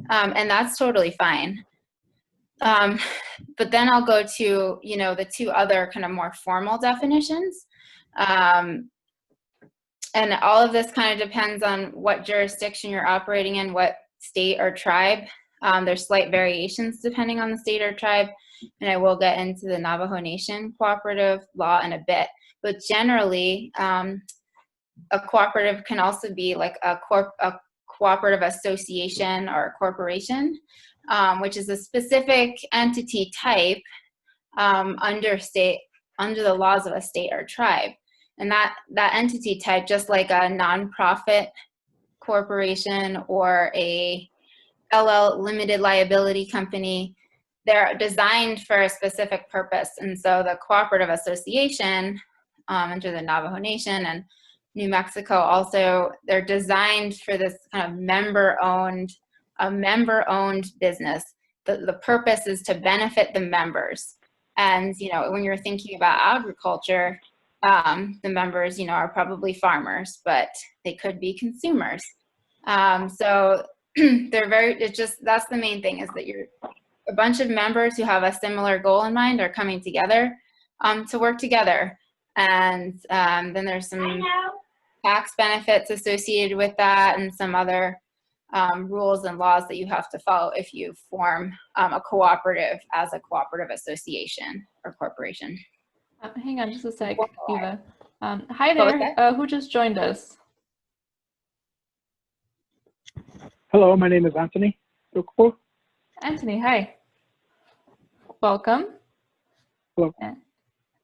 And that's totally fine. But then I'll go to, you know, the two other kind of more formal definitions. And all of this kind of depends on what jurisdiction you're operating in, what state or tribe. There's slight variations depending on the state or tribe, and I will get into the Navajo Nation cooperative law in a bit. But generally, a cooperative can also be like a cooperative association or a corporation, which is a specific entity type under the laws of a state or tribe. And that entity type, just like a nonprofit corporation or a LL limited liability company, they're designed for a specific purpose. And so the cooperative association under the Navajo Nation and New Mexico also, they're designed for this kind of member-owned business. The purpose is to benefit the members. And, you know, when you're thinking about agriculture, the members, you know, are probably farmers, but they could be consumers. So they're that's the main thing, is that you're a bunch of members who have a similar goal in mind are coming together to work together. And then there's some tax benefits associated with that and some other rules and laws that you have to follow if you form a cooperative as a cooperative association or corporation. Hang on just a sec, Eva. Hi there, who just joined us? Hello, my name is Anthony. Anthony, hi. Welcome. Hello.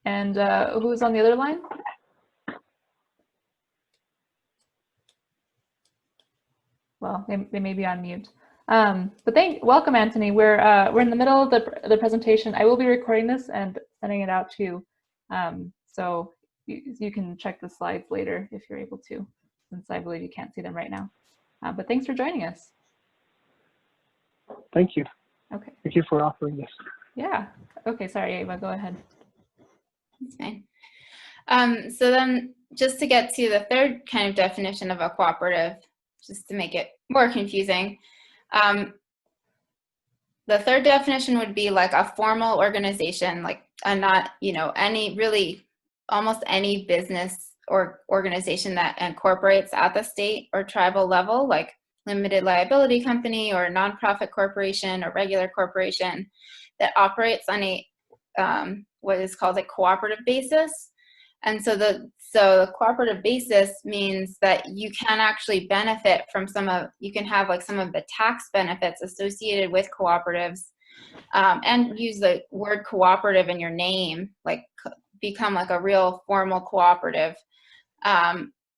And who's on the other line? Well, they may be on mute. But welcome, Anthony. We're in the middle of the presentation. I will be recording this and sending it out to you. So you can check the slides later if you're able to, since I believe you can't see them right now. But thanks for joining us. Thank you. Okay. Thank you for offering this. Yeah. Okay, sorry, Eva, go ahead. That's fine. So then just to get to the third kind of definition of a cooperative, just to make it more confusing, the third definition would be like a formal organization, like not, you know, almost any business or organization that incorporates at the state or tribal level, like limited liability company or nonprofit corporation or regular corporation that operates on a what is called a cooperative basis. And so the cooperative basis means that you can actually benefit from you can have like some of the tax benefits associated with cooperatives, and use the word cooperative in your name, like become like a real formal cooperative,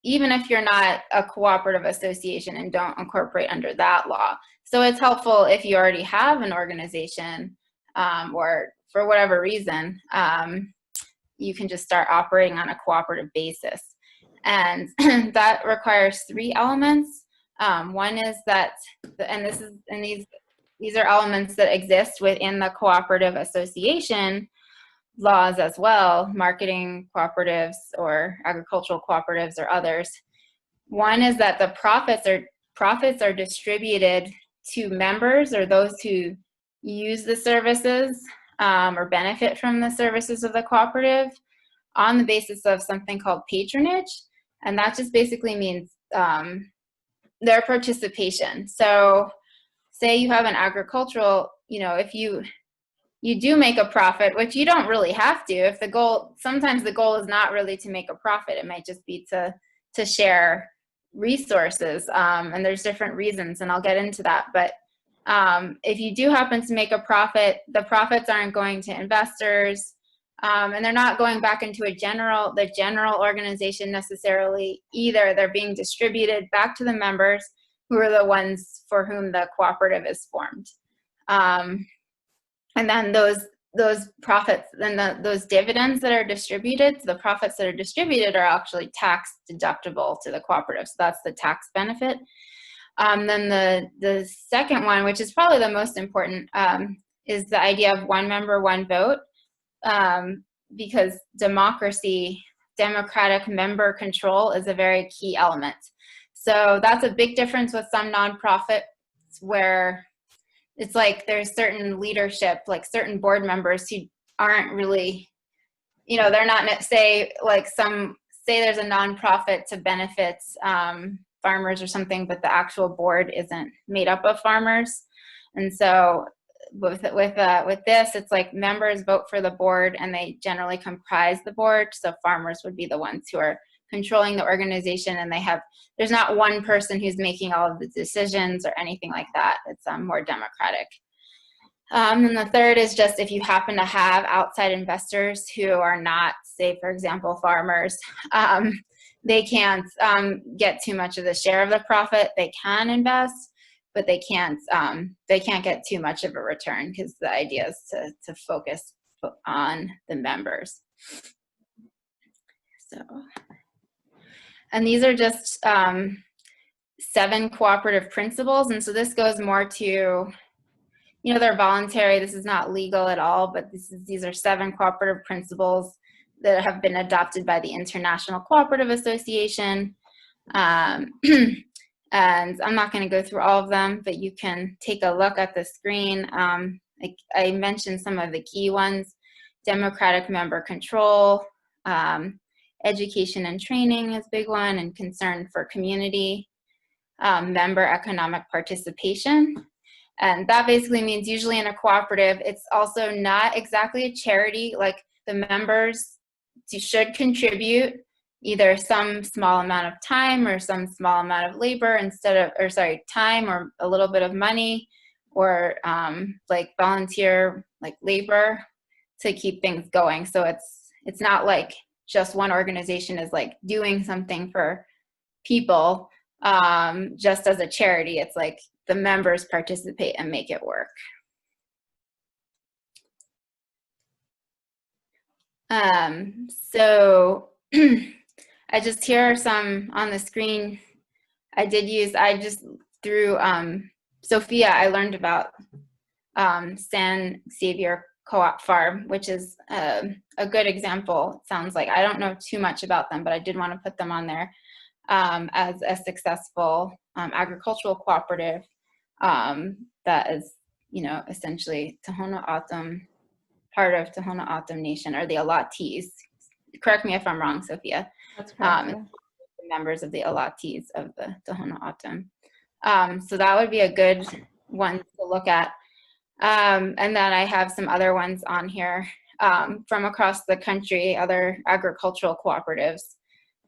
even if you're not a cooperative association and don't incorporate under that law. So it's helpful if you already have an organization, or for whatever reason, you can just start operating on a cooperative basis. And that requires three elements. One is that, these are elements that exist within the cooperative association laws as well, marketing cooperatives or agricultural cooperatives or others. One is that the profits are distributed to members or those who use the services or benefit from the services of the cooperative on the basis of something called patronage. And that just basically means their participation. So say you have an agricultural, you know, if you do make a profit, which you don't really have to, if sometimes the goal is not really to make a profit, it might just be to share resources, and there's different reasons, and I'll get into that. But if you do happen to make a profit, the profits aren't going to investors, and they're not going back into the general organization necessarily either. They're being distributed back to the members, who are the ones for whom the cooperative is formed. And then those profits, then those dividends that are distributed, the profits that are distributed are actually tax deductible to the cooperative. So that's the tax benefit. Then the second one, which is probably the most important, is the idea of one member, one vote, because democratic member control is a very key element. So that's a big difference with some nonprofits where it's like there's certain leadership, like certain board members who aren't really, you know, they're not, say there's a nonprofit to benefit farmers or something, but the actual board isn't made up of farmers. And so with this, it's like members vote for the board and they generally comprise the board. So farmers would be the ones who are controlling the organization, and there's not one person who's making all of the decisions or anything like that. It's more democratic. And the third is just if you happen to have outside investors who are not, say, for example, farmers, they can't get too much of the share of the profit. They can invest, but they can't get too much of a return, because the idea is to focus on the members. So, and these are just 7 cooperative principles, and so this goes more to, you know, they're voluntary. This is not legal at all, but these are 7 cooperative principles that have been adopted by the International Cooperative Association. And I'm not going to go through all of them, but you can take a look at the screen. I mentioned some of the key ones: democratic member control, education and training is a big one, and concern for community, member economic participation. And that basically means usually in a cooperative, it's also not exactly a charity. Like the members should contribute either some small amount of time or some small amount of labor time or a little bit of money, or like volunteer like labor to keep things going. So it's not like just one organization is like doing something for people just as a charity. It's like the members participate and make it work. So here are some on the screen. I just through Sophia, I learned about San Xavier Co-op Farm, which is a good example. It sounds like, I don't know too much about them, but I did want to put them on there as a successful agricultural cooperative that is, you know, essentially Tohono O'odham, part of Tohono O'odham Nation, or the allottees. Correct me if I'm wrong, Sophia. That's correct. Yeah. Members of the allottees of the Tohono O'odham. So that would be a good one to look at. And then I have some other ones on here from across the country, other agricultural cooperatives.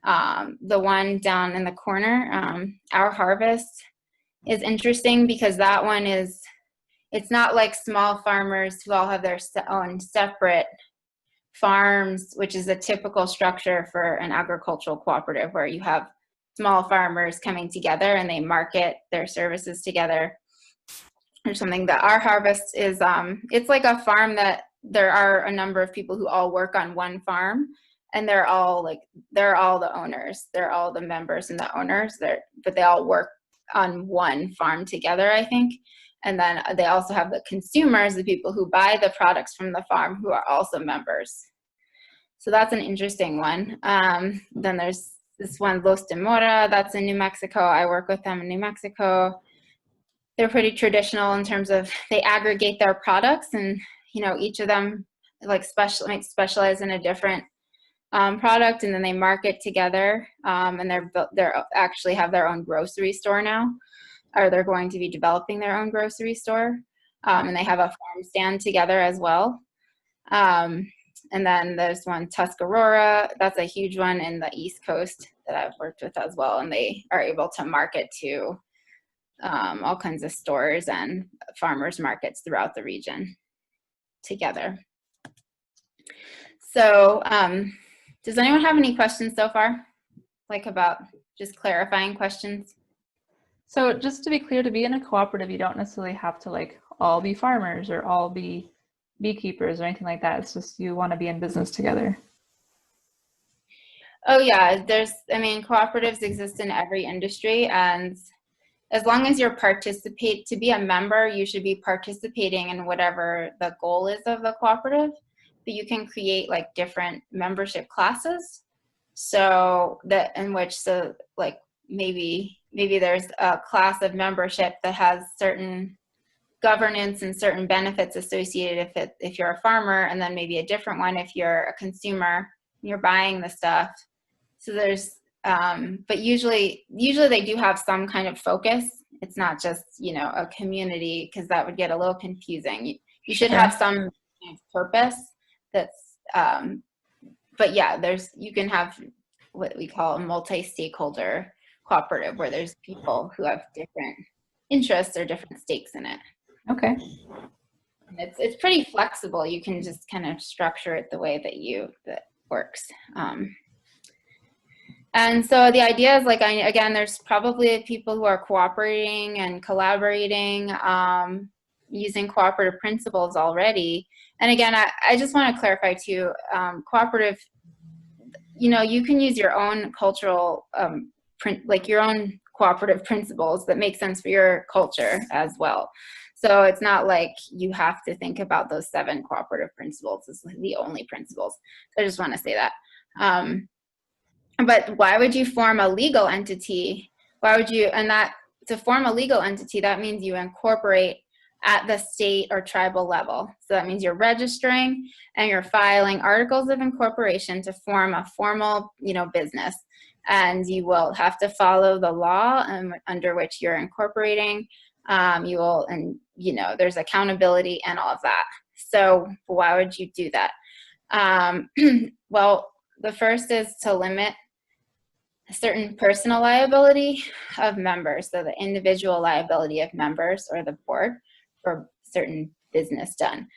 The one down in the corner, Our Harvest, is interesting because that one it's not like small farmers who all have their own separate farms, which is a typical structure for an agricultural cooperative, where you have small farmers coming together and they market their services together or something. That Our Harvest is, it's like a farm that there are a number of people who all work on one farm, and they're all the owners. They're all the members and the owners, but they all work on one farm together, I think. And then they also have the consumers, the people who buy the products from the farm, who are also members. So that's an interesting one. Then there's this one, Los de Mora, that's in New Mexico. I work with them in New Mexico. They're pretty traditional in terms of they aggregate their products, and you know, each of them like specialize in a different product, and then they market together. And they're actually have their own grocery store now, or they're going to be developing their own grocery store. And they have a farm stand together as well. And then there's one, Tuscarora, that's a huge one in the East Coast that I've worked with as well. And they are able to market to all kinds of stores and farmers markets throughout the region together. So does anyone have any questions so far? Like about just clarifying questions? So just to be clear, to be in a cooperative, you don't necessarily have to like all be farmers or all be beekeepers or anything like that. It's just you want to be in business together. Oh yeah, cooperatives exist in every industry, and as long as you're to be a member, you should be participating in whatever the goal is of the cooperative. But you can create like different membership classes, so that like maybe maybe there's a class of membership that has certain governance and certain benefits associated if you're a farmer, and then maybe a different one if you're a consumer, you're buying the stuff. So there's, but usually they do have some kind of focus. It's not just, you know, a community, because that would get a little confusing. You should have some kind of purpose that's, but yeah, you can have what we call a multi-stakeholder cooperative, where there's people who have different interests or different stakes in it. Okay. And it's pretty flexible. You can just kind of structure it the way that works. And so the idea is, like, again, there's probably people who are cooperating and collaborating, using cooperative principles already. And again, I just want to clarify too, cooperative, you know, you can use your own cultural, like your own cooperative principles that make sense for your culture as well. So it's not like you have to think about those 7 cooperative principles as the only principles. So I just want to say that. But why would you form a legal entity? Why would you, and that, to form a legal entity, that means you incorporate at the state or tribal level. So that means you're registering and you're filing articles of incorporation to form a formal, you know, business. And you will have to follow the law under which you're incorporating. You will, and you know, there's accountability and all of that. So why would you do that? Well, the first is to limit a certain personal liability of members, so the individual liability of members or the board for certain business done.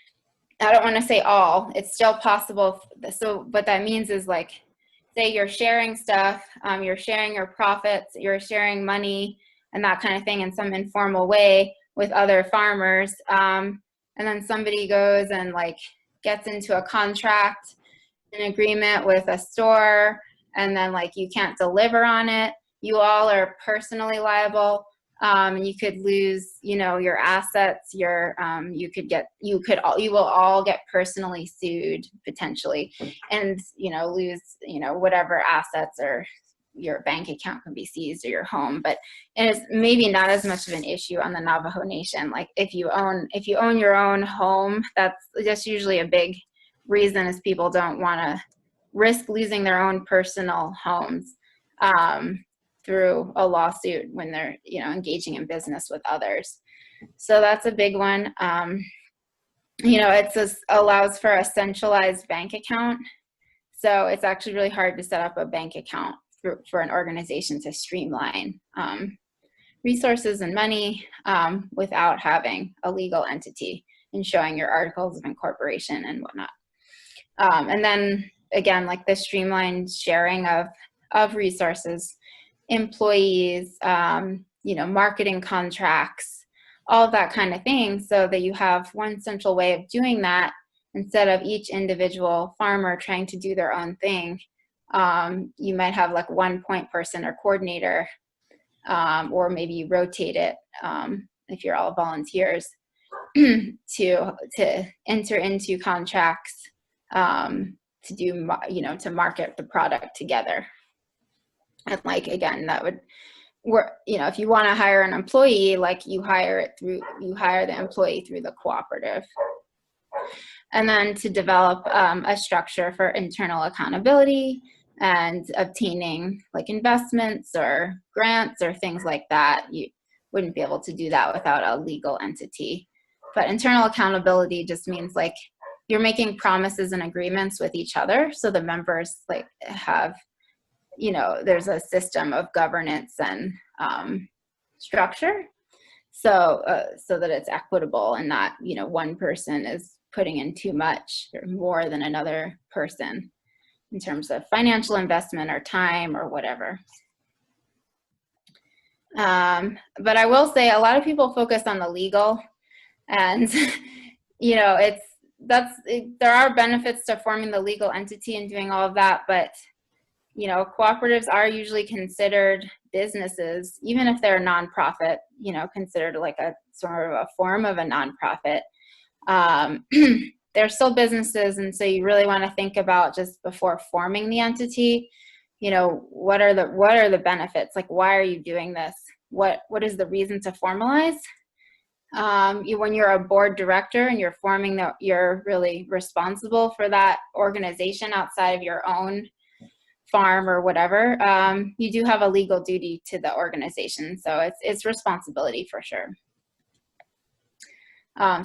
I don't want to say all, it's still possible. So what that means is, like, say you're sharing stuff, you're sharing your profits, you're sharing money and that kind of thing in some informal way with other farmers. And then somebody goes and, like, gets into a contract, an agreement with a store, and then, like, you can't deliver on it. You all are personally liable. You could lose, you know, your assets, your, you will all get personally sued potentially, and, you know, lose, you know, whatever assets, or your bank account can be seized, or your home. But it is maybe not as much of an issue on the Navajo Nation. Like, if you own your own home, that's usually a big reason, is people don't want to risk losing their own personal homes through a lawsuit when they're, you know, engaging in business with others. So that's a big one. You know, it allows for a centralized bank account. So it's actually really hard to set up a bank account for an organization to streamline resources and money without having a legal entity and showing your articles of incorporation and whatnot. And then again, like the streamlined sharing of resources, employees, you know, marketing contracts, all of that kind of thing, so that you have one central way of doing that instead of each individual farmer trying to do their own thing. You might have like one point person or coordinator, or maybe you rotate it if you're all volunteers to enter into contracts to do, you know, to market the product together. And like, again, that would work, you know, if you want to hire an employee, like you hire the employee through the cooperative. And then to develop a structure for internal accountability and obtaining like investments or grants or things like that. You wouldn't be able to do that without a legal entity. But internal accountability just means like you're making promises and agreements with each other. So the members like have, you know, there's a system of governance and structure. So that it's equitable and not, you know, one person is putting in too much or more than another person in terms of financial investment or time or whatever. But I will say a lot of people focus on the legal, and you know, there are benefits to forming the legal entity and doing all of that, but you know, cooperatives are usually considered businesses, even if they're nonprofit, you know, considered like a sort of a form of a nonprofit. They're still businesses, and so you really want to think about, just before forming the entity, you know, what are the benefits? Like, why are you doing this? What is the reason to formalize? When you're a board director and you're forming you're really responsible for that organization outside of your own farm or whatever, you do have a legal duty to the organization. So it's responsibility for sure.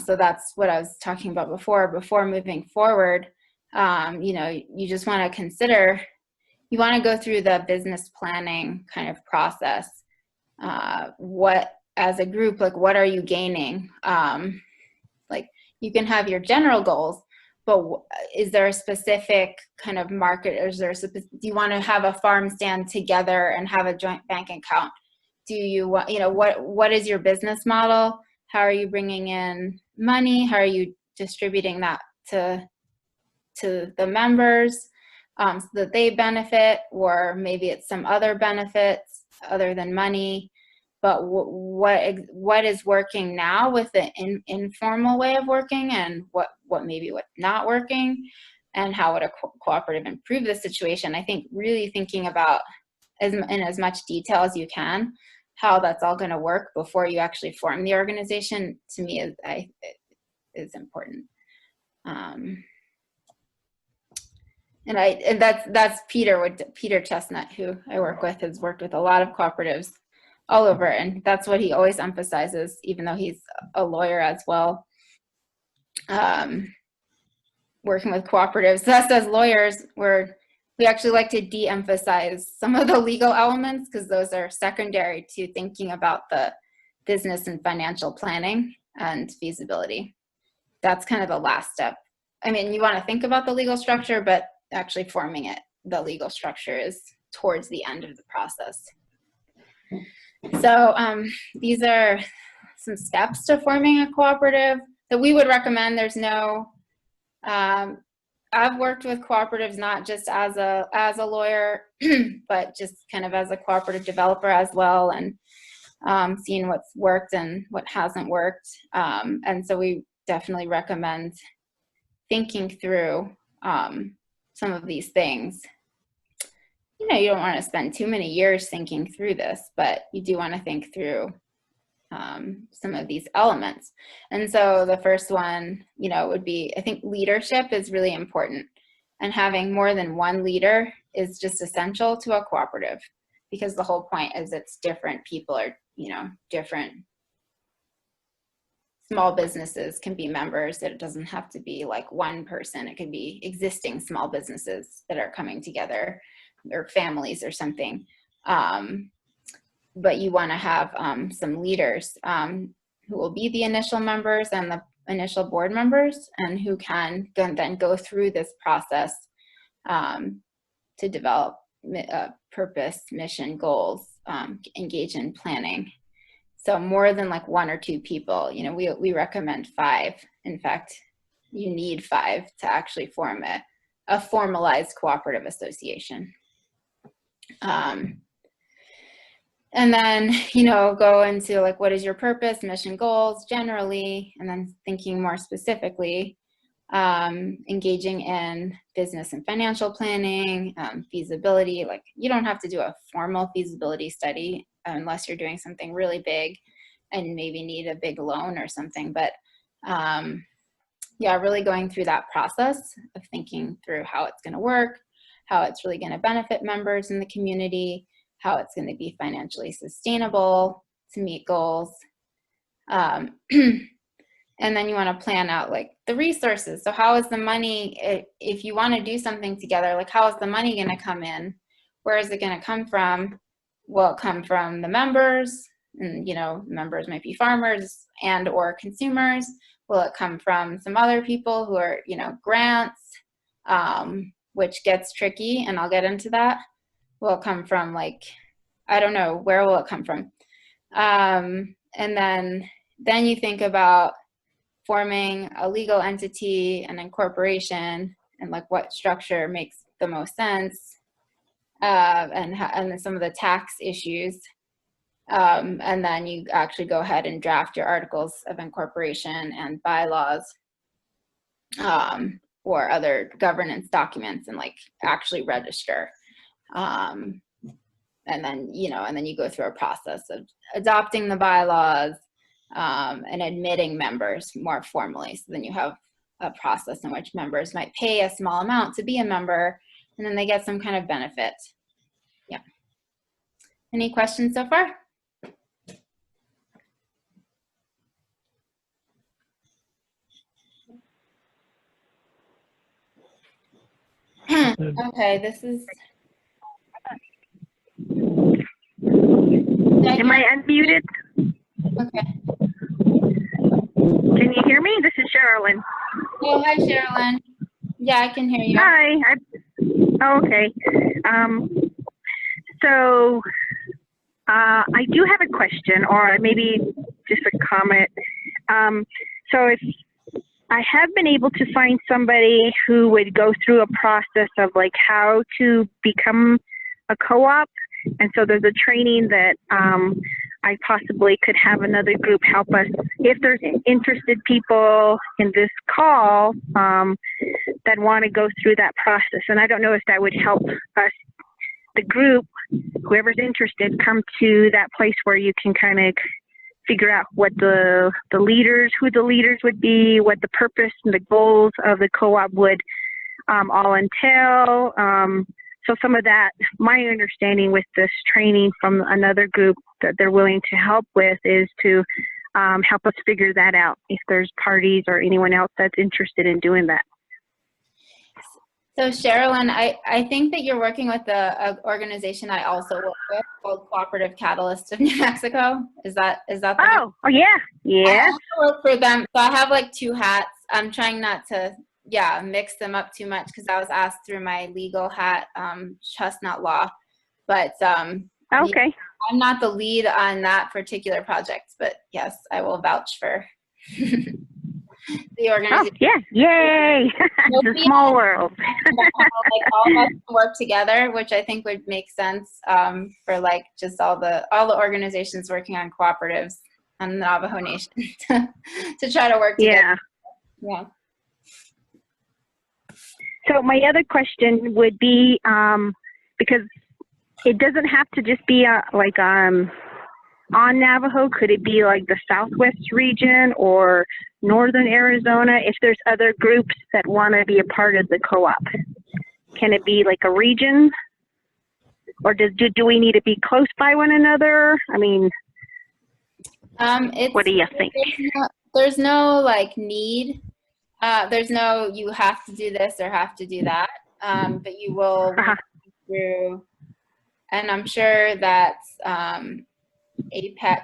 So that's what I was talking about before moving forward. You know, you just want to consider, you want to go through the business planning kind of process. What, as a group, like, what are you gaining? Like, you can have your general goals, but is there a specific kind of market, or do you want to have a farm stand together and have a joint bank account? Do you want, you know, what is your business model? How are you bringing in money? How are you distributing that to the members, so that they benefit, or maybe it's some other benefits other than money? But what is working now with the informal way of working, and what's not working, and how would a cooperative improve the situation? I think really thinking about in as much detail as you can how that's all going to work before you actually form the organization, to me is important. And that's Peter Chestnut, who I work with, has worked with a lot of cooperatives all over, and that's what he always emphasizes, even though he's a lawyer as well. Working with cooperatives, us as lawyers, we actually like to de-emphasize some of the legal elements, because those are secondary to thinking about the business and financial planning and feasibility. That's kind of the last step. I mean, you want to think about the legal structure, but actually forming it, the legal structure, is towards the end of the process. So these are some steps to forming a cooperative that we would recommend. There's no, I've worked with cooperatives not just as a lawyer, but just kind of as a cooperative developer as well, and seeing what's worked and what hasn't worked. And so we definitely recommend thinking through some of these things. You know, you don't want to spend too many years thinking through this, but you do want to think through some of these elements. And so the first one, you know, would be, I think leadership is really important, and having more than one leader is just essential to a cooperative, because the whole point is it's different people are, you know, different. Small businesses can be members. It doesn't have to be like one person. It could be existing small businesses that are coming together, or families or something. But you want to have some leaders who will be the initial members and the initial board members, and who can then go through this process to develop purpose, mission, goals, engage in planning. So more than like one or two people, you know, we recommend 5. In fact, you need 5 to actually form a formalized cooperative association. And then, you know, go into like, what is your purpose, mission, goals generally, and then thinking more specifically, engaging in business and financial planning, feasibility. Like, you don't have to do a formal feasibility study unless you're doing something really big and maybe need a big loan or something. But yeah, really going through that process of thinking through how it's going to work, how it's really going to benefit members in the community, how it's going to be financially sustainable to meet goals. And then you want to plan out like the resources. So how is the money, if you want to do something together, like how is the money going to come in? Where is it going to come from? Will it come from the members? And, you know, members might be farmers and or consumers. Will it come from some other people who are, you know, grants, which gets tricky, and I'll get into that. Will it come from, like, I don't know, where will it come from? And then you think about forming a legal entity, an incorporation, and like what structure makes the most sense, and some of the tax issues. And then you actually go ahead and draft your articles of incorporation and bylaws, or other governance documents, and like actually register. And then, and then you go through a process of adopting the bylaws and admitting members more formally. So then you have a process in which members might pay a small amount to be a member, and then they get some kind of benefit. Yeah. Any questions so far? Okay, this is. Am I unmuted? Okay. Can you hear me? This is Sherilyn. Oh, hi, Sherilyn. Yeah, I can hear you. Hi. Okay. So I do have a question, or maybe just a comment. So if I have been able to find somebody who would go through a process of like how to become a co-op, and so there's a training that I possibly could have another group help us. If there's interested people in this call that want to go through that process, and I don't know if that would help us, the group, whoever's interested, come to that place where you can kind of figure out what the leaders, who the leaders would be, what the purpose and the goals of the co-op would all entail. So some of that, my understanding with this training from another group that they're willing to help with is to help us figure that out, if there's parties or anyone else that's interested in doing that. So Sherilyn, I think that you're working with the organization I also work with called Cooperative Catalyst of New Mexico. Is that the Oh yeah, yeah. I also work for them, so I have like two hats. I'm trying not to mix them up too much because I was asked through my legal hat, Chestnut Law, but Okay. I'm not the lead on that particular project, but yes, I will vouch for the organization. Oh yeah, yay! It's a small world. Like all of us can work together, which I think would make sense for like just all the organizations working on cooperatives on the Navajo Nation to try to work together. Yeah. So my other question would be, because it doesn't have to just be like on Navajo. Could it be like the Southwest region or Northern Arizona? If there's other groups that want to be a part of the co-op, can it be like a region? Or do we need to be close by one another? I mean, what do you think? There's no like need. There's no you have to do this or have to do that. But you will work through, and I'm sure that AATech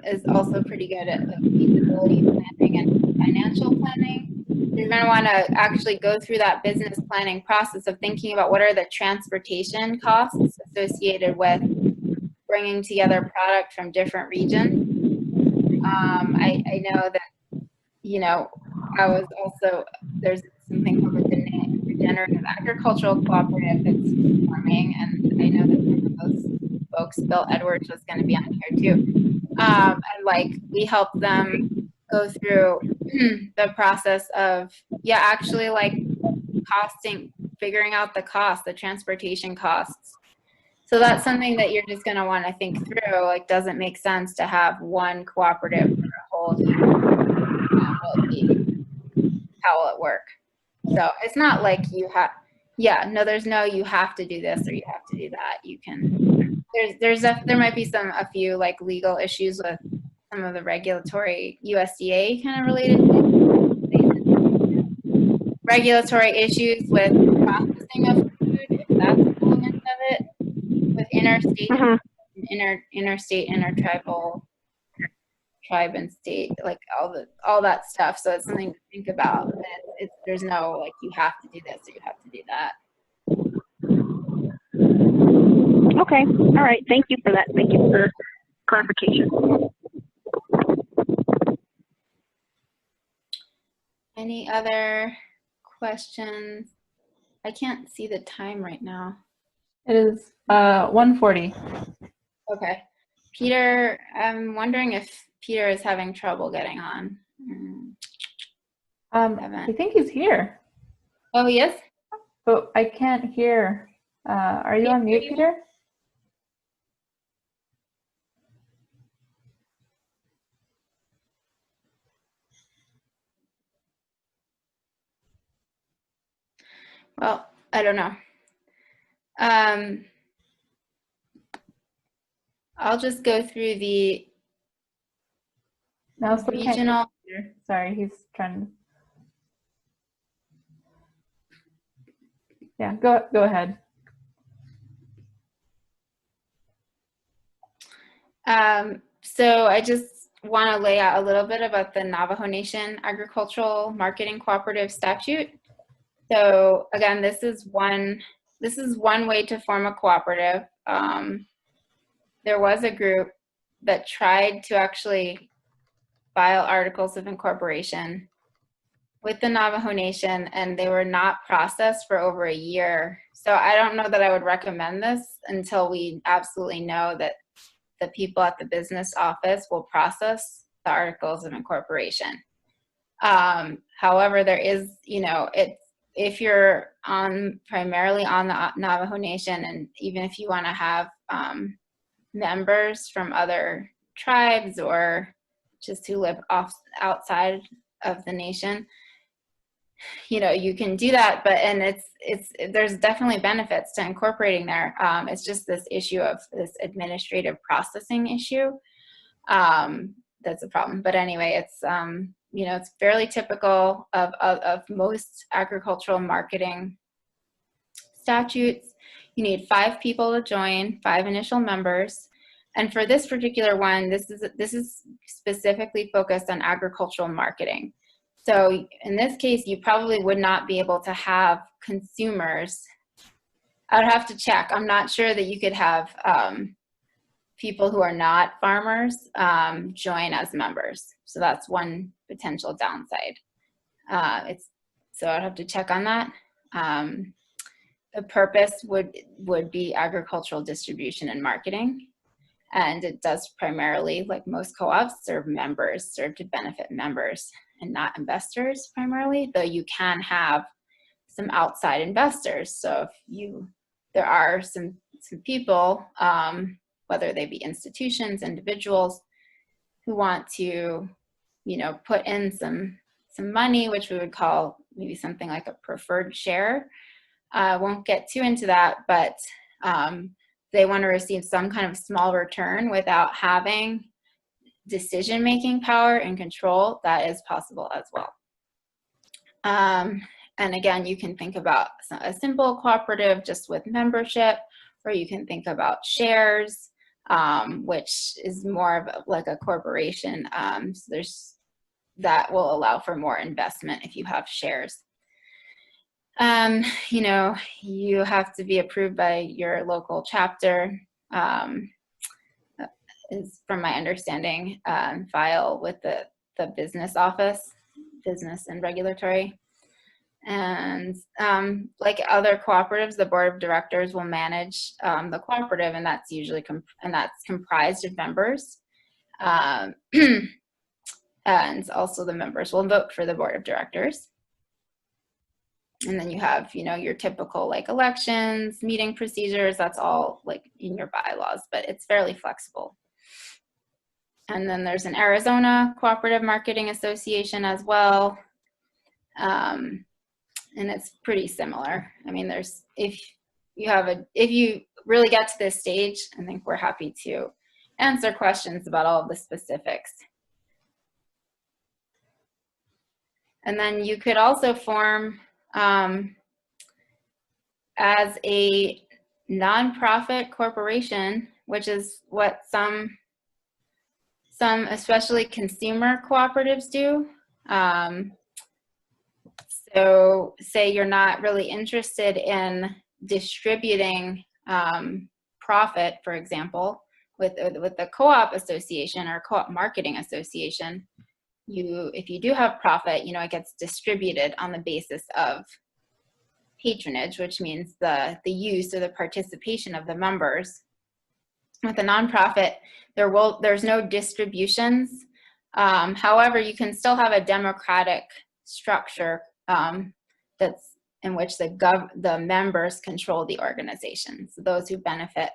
is also pretty good at like feasibility planning and financial planning. You're going to want to actually go through that business planning process of thinking about what are the transportation costs associated with bringing together product from different regions. I know that, I was also, there's something called the Regenerative Agricultural Cooperative that's forming, and I know that some of those folks, Bill Edwards was going to be on here too. And like we help them go through the process of, actually like figuring out the cost, the transportation costs. So that's something that you're just going to want to think through. Like, does it make sense to have one cooperative for a whole year? How will it work? So it's not like you have, there's no you have to do this or you have to do that. You can, there might be a few like legal issues with some of the regulatory USDA kind of related regulatory issues with processing of food, if that's an element of it, with interstate, interstate, intertribal, tribe and state, like all that stuff. So it's something to think about. There's no like you have to do this or you have to do that. Okay. All right. Thank you for that. Thank you for clarification. Any other questions? I can't see the time right now. It is 1:40. Okay. Peter, I'm wondering if Peter is having trouble getting on. I think he's here. Oh, he is? But I can't hear Are you on mute, Peter? Well, I don't know. I'll just go through the No, still can't regional. hear Peter. Sorry, he's trying. Yeah, go ahead. So I just want to lay out a little bit about the Navajo Nation Agricultural Marketing Cooperative Statute. So again, this is one way to form a cooperative. There was a group that tried to actually file articles of incorporation with the Navajo Nation, and they were not processed for over a year. So I don't know that I would recommend this until we absolutely know that the people at the business office will process the articles of incorporation. However, there is, if you're primarily on the Navajo Nation, and even if you want to have members from other tribes or just who live outside of the nation, you can do that, and there's definitely benefits to incorporating there. It's just this issue of this administrative processing issue that's a problem. But anyway, it's it's fairly typical of most agricultural marketing statutes. You need 5 people to join, 5 initial members. And for this particular one, this is specifically focused on agricultural marketing. So in this case, you probably would not be able to have consumers. I'd have to check. I'm not sure that you could have people who are not farmers join as members. So that's one potential downside. So I'd have to check on that. The purpose would be agricultural distribution and marketing. And it does primarily, like most co-ops, serve to benefit members and not investors primarily, though you can have some outside investors. So if there are some people, whether they be institutions, individuals, who want to, put in some money, which we would call maybe something like a preferred share. I won't get too into that, but they want to receive some kind of small return without having decision-making power and control. That is possible as well. And again, you can think about a simple cooperative just with membership, or you can think about shares, which is more of like a corporation. So that will allow for more investment if you have shares. You have to be approved by your local chapter, is from my understanding, file with the business office, business and regulatory. And like other cooperatives, the board of directors will manage the cooperative, and that's usually that's comprised of members. And also the members will vote for the board of directors. And then you have, your typical like elections, meeting procedures, that's all like in your bylaws, but it's fairly flexible. And then there's an Arizona Cooperative Marketing Association as well. And it's pretty similar. I mean, if you really get to this stage, I think we're happy to answer questions about all of the specifics. And then you could also form as a nonprofit corporation, which is what some especially consumer cooperatives do. So say you're not really interested in distributing profit, for example, with the co-op association or co-op marketing association, if you do have profit, it gets distributed on the basis of patronage, which means the use or the participation of the members. With a nonprofit, there's no distributions. However, you can still have a democratic structure that's in which the members control the organization. So those who benefit,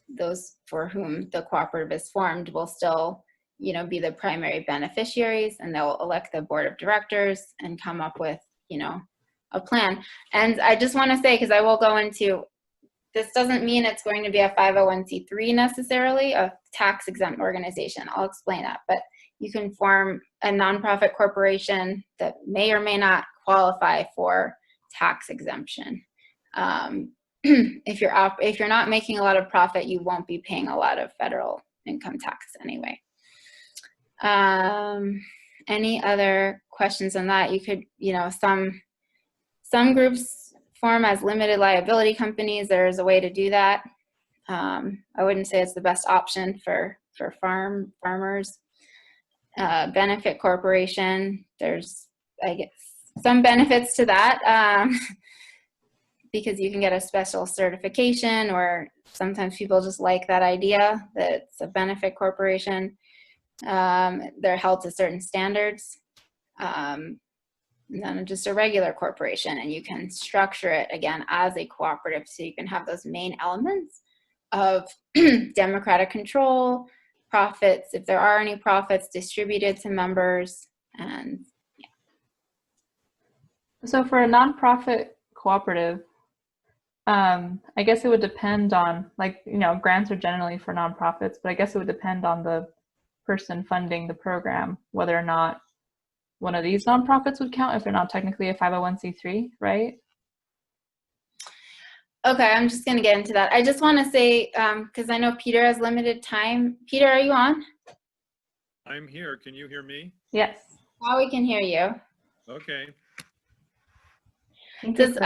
those for whom the cooperative is formed will still, you know, be the primary beneficiaries, and they'll elect the board of directors and come up with, you know, a plan. And I just want to say, because I will go into, this doesn't mean it's going to be a 501c3 necessarily, a tax exempt organization. I'll explain that. But you can form a nonprofit corporation that may or may not qualify for tax exemption. If you're not making a lot of profit, you won't be paying a lot of federal income tax anyway. Any other questions on that? You could, you know, some groups form as limited liability companies. There's a way to do that. I wouldn't say it's the best option for farmers. Benefit corporation, there's, I guess, some benefits to that, because you can get a special certification, or sometimes people just like that idea that it's a benefit corporation. They're held to certain standards. And then just a regular corporation, and you can structure it again as a cooperative, so you can have those main elements of democratic control, profits, if there are any profits, distributed to members, and yeah. So for a nonprofit cooperative, I guess it would depend on, like, you know, grants are generally for nonprofits, but I guess it would depend on the person funding the program, whether or not one of these nonprofits would count if they're not technically a 501c3, right? Okay, I'm just going to get into that. I just want to say, because I know Peter has limited time. Peter, are you on? I'm here. Can you hear me? Yes. Now we can hear you. Okay. Does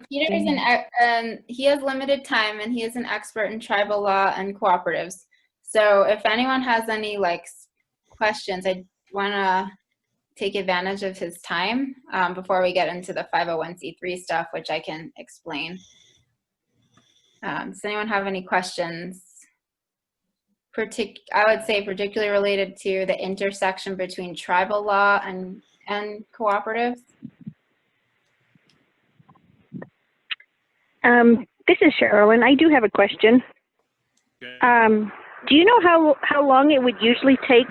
Peter is he has limited time, and he is an expert in tribal law and cooperatives. So if anyone has any like questions, I want to take advantage of his time before we get into the 501c3 stuff, which I can explain. Does anyone have any questions? I would say particularly related to the intersection between tribal law and cooperatives. This is Cheryl, and I do have a question. Okay. Do you know how long it would usually take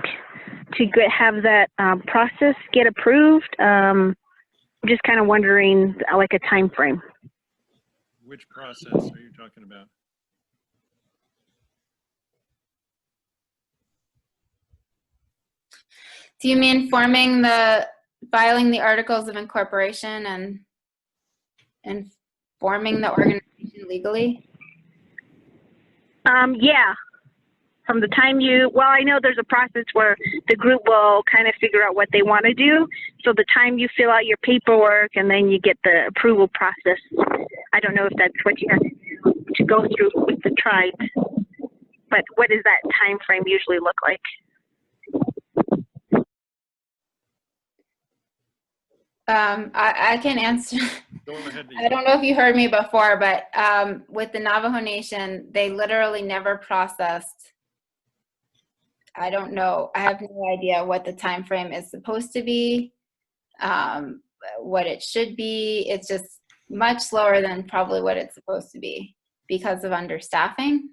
to have that process get approved? I'm just kind of wondering, like, a time frame. Which process are you talking about? Do you mean filing the articles of incorporation and forming the organization legally? Yeah. From the time I know there's a process where the group will kind of figure out what they want to do. So the time you fill out your paperwork and then you get the approval process, I don't know if that's what you have to go through with the tribe. But what does that time frame usually look like? I can answer. Go ahead. I don't know if you heard me before, but with the Navajo Nation, they literally never processed. I don't know. I have no idea what the time frame is supposed to be, what it should be. It's just much slower than probably what it's supposed to be because of understaffing.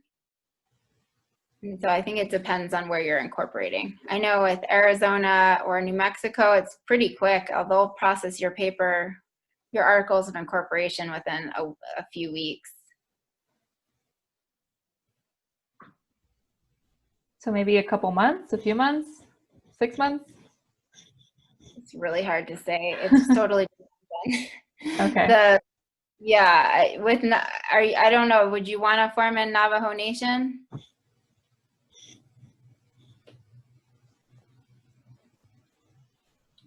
And so I think it depends on where you're incorporating. I know with Arizona or New Mexico, it's pretty quick. They'll process your articles of incorporation within a few weeks. So maybe a couple months, a few months, 6 months? It's really hard to say. It's totally different. Okay. I don't know, would you want to form a Navajo Nation?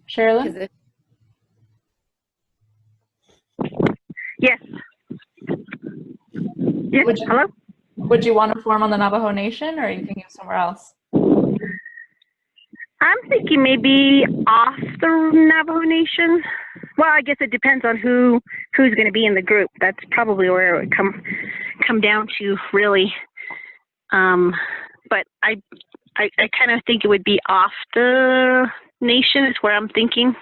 Sherilyn? Yes. Yes. Hello? Would you want to form on the Navajo Nation, or are you thinking of somewhere else? I'm thinking maybe off the Navajo Nation. Well, I guess it depends on who's going to be in the group. That's probably where it would come down to, really. But I kind of think it would be off the nation is where I'm thinking.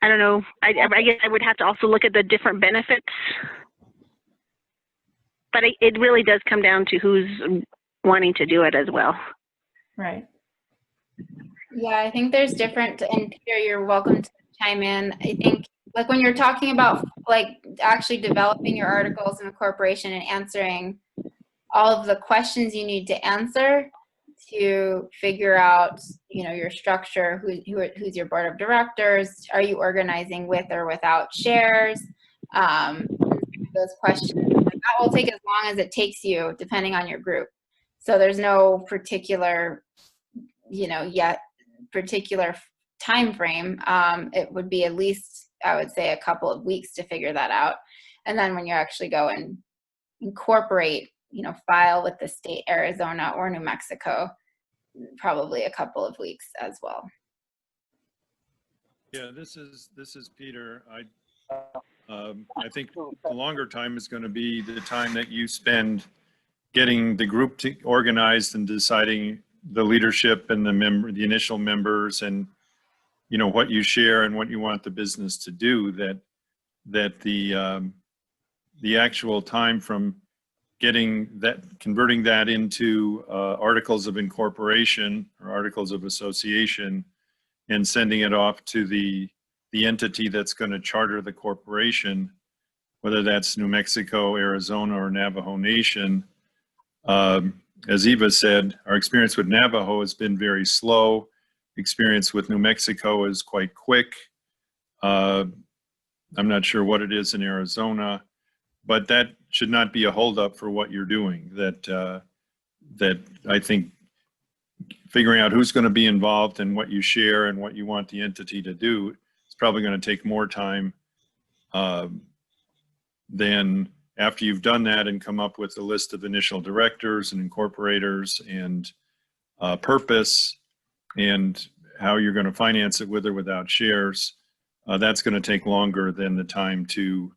I don't know. I guess I would have to also look at the different benefits. But it really does come down to who's wanting to do it as well. Right. Yeah, I think there's different, and Peter, you're welcome to chime in. I think like when you're talking about like actually developing your articles in a corporation and answering all of the questions you need to answer to figure out, you know, your structure, who's your board of directors, are you organizing with or without shares, those questions, that will take as long as it takes you depending on your group. So there's no particular, you know, particular time frame. It would be at least, I would say, a couple of weeks to figure that out. And then when you actually go and incorporate, you know, file with the state, Arizona or New Mexico, probably a couple of weeks as well. Yeah, this is Peter. I think the longer time is going to be the time that you spend getting the group organized and deciding the leadership and the initial members, and you know what you share and what you want the business to do. That the actual time from converting that into articles of incorporation or articles of association and sending it off to the entity that's going to charter the corporation, whether that's New Mexico, Arizona, or Navajo Nation. As Eva said, our experience with Navajo has been very slow. Experience with New Mexico is quite quick. I'm not sure what it is in Arizona, but that should not be a holdup for what you're doing. That I think figuring out who's going to be involved and what you share and what you want the entity to do is probably going to take more time than after you've done that and come up with a list of initial directors and incorporators and purpose and how you're going to finance it with or without shares. That's going to take longer than the time to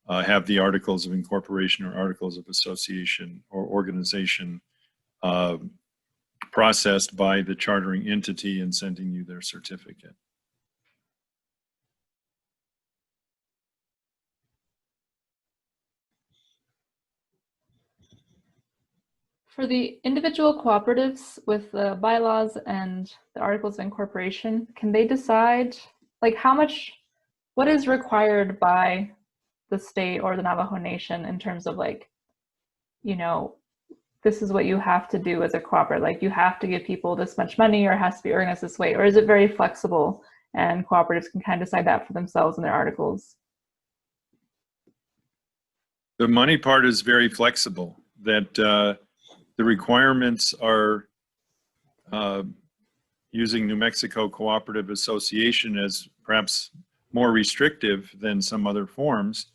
have the articles of incorporation or articles of association or organization processed by the chartering entity and sending you their certificate. For the individual cooperatives with the bylaws and the articles of incorporation, can they decide like what is required by the state or the Navajo Nation in terms of like, you know, this is what you have to do as a cooperative, like you have to give people this much money or it has to be organized this way, or is it very flexible and cooperatives can kind of decide that for themselves in their articles? The money part is very flexible, that the requirements are using New Mexico Cooperative Association as perhaps more restrictive than some other forms.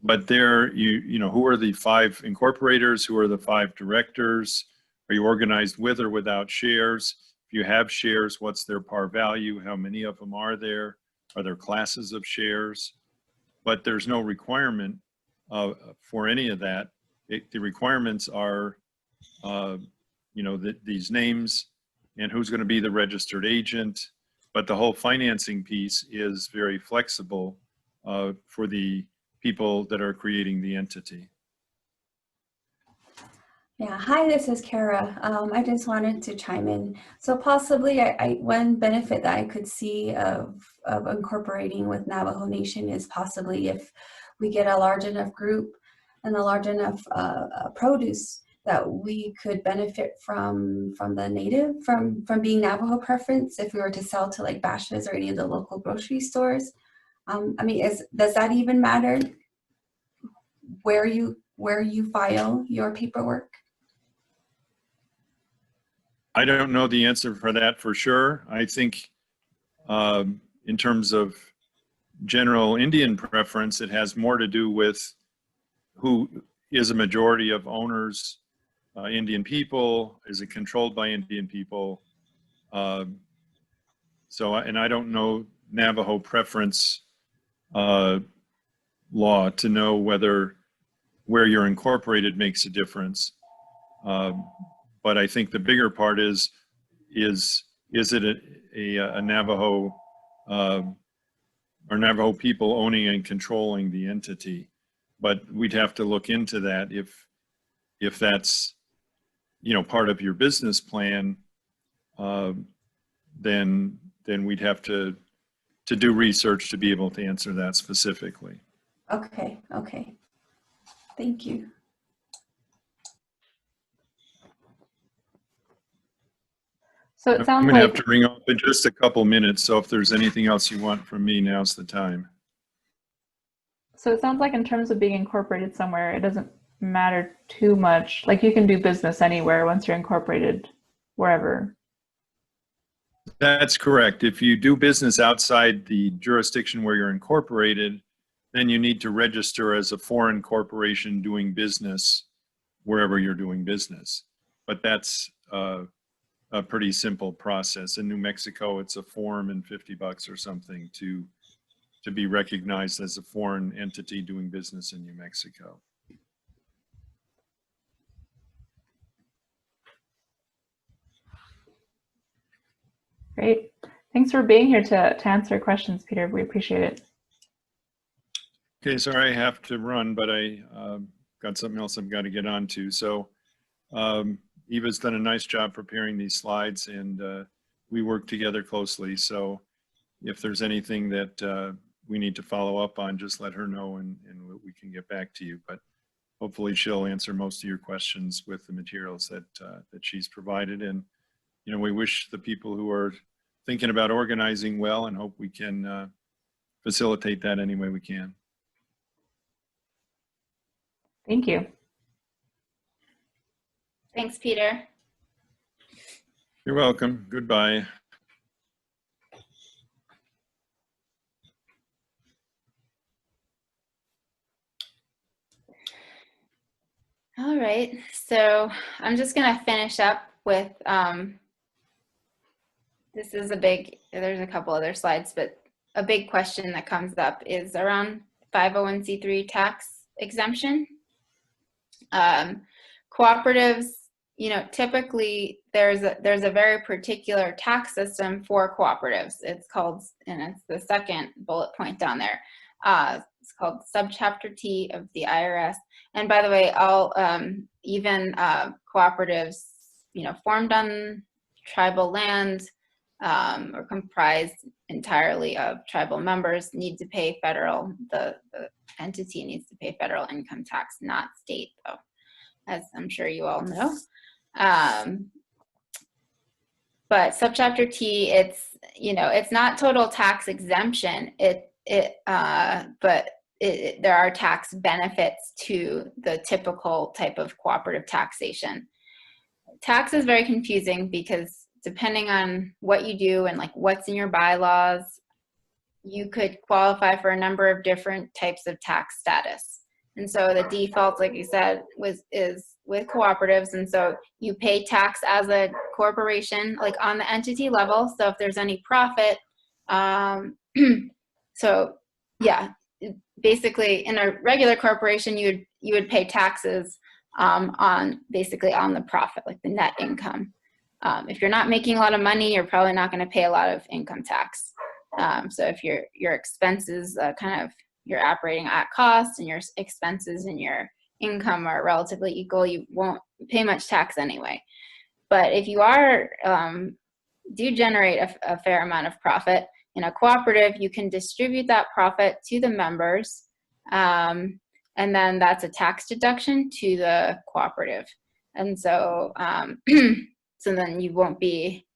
But there, you know, who are the 5 incorporators? Who are the 5 directors? Are you organized with or without shares? If you have shares, what's their par value? How many of them are there? Are there classes of shares? But there's no requirement for any of that. The requirements are, you know, these names and who's going to be the registered agent. But the whole financing piece is very flexible for the people that are creating the entity. Yeah, hi, this is Kara. I just wanted to chime in. So possibly one benefit that I could see of incorporating with Navajo Nation is possibly if we get a large enough group and a large enough produce that we could benefit from the native, from being Navajo preference if we were to sell to like Bashas' or any of the local grocery stores. I mean, does that even matter where you file your paperwork? I don't know the answer for that for sure. I think in terms of general Indian preference, it has more to do with who is a majority of owners, Indian people, is it controlled by Indian people? And I don't know Navajo preference law to know where you're incorporated makes a difference. But I think the bigger part is it a Navajo are Navajo people owning and controlling the entity. But we'd have to look into that if that's, you know, part of your business plan, then we'd have to do research to be able to answer that specifically. Okay, okay. Thank you. So it I'm sounds going to like, have to ring off in just a couple minutes, so if there's anything else you want from me, now's the time. so it sounds like in terms of being incorporated somewhere, it doesn't matter too much. Like you can do business anywhere once you're incorporated wherever. That's correct. If you do business outside the jurisdiction where you're incorporated, then you need to register as a foreign corporation doing business wherever you're doing business. But that's a pretty simple process. In New Mexico, it's a form and $50 or something to be recognized as a foreign entity doing business in New Mexico. Great. Thanks for being here to answer questions, Peter. We appreciate it. Okay, sorry I have to run, but I got something else I've got to get on to. So Eva's done a nice job preparing these slides, and we work together closely. So if there's anything that we need to follow up on, just let her know and we can get back to you. But hopefully she'll answer most of your questions with the materials that she's provided. And, you know, we wish the people who are thinking about organizing well and hope we can facilitate that any way we can. Thank you. Thanks, Peter. You're welcome. Goodbye. All right, so I'm just gonna finish up with, this is a big, there's a couple other slides, but a big question that comes up is around 501c3 tax exemption. Cooperatives, you know, typically there's a very particular tax system for cooperatives. It's called, and it's the second bullet point down there. It's called Subchapter T of the IRS. And by the way, all even cooperatives, you know, formed on tribal land or comprised entirely of tribal members need to pay federal. The entity needs to pay federal income tax, not state, though, as I'm sure you all know. But Subchapter T, it's, you know, it's not total tax exemption. But there are tax benefits to the typical type of cooperative taxation. Tax is very confusing because depending on what you do and like what's in your bylaws, you could qualify for a number of different types of tax status. And so the default, like you said, is with cooperatives. And so you pay tax as a corporation, like on the entity level. So if there's any profit, so yeah, basically in a regular corporation, you would pay taxes on basically on the profit, like the net income. If you're not making a lot of money, you're probably not going to pay a lot of income tax. So if your expenses you're operating at cost and your expenses and your income are relatively equal, you won't pay much tax anyway. But if you do generate a fair amount of profit in a cooperative, you can distribute that profit to the members, and then that's a tax deduction to the cooperative. And so, so then you won't be,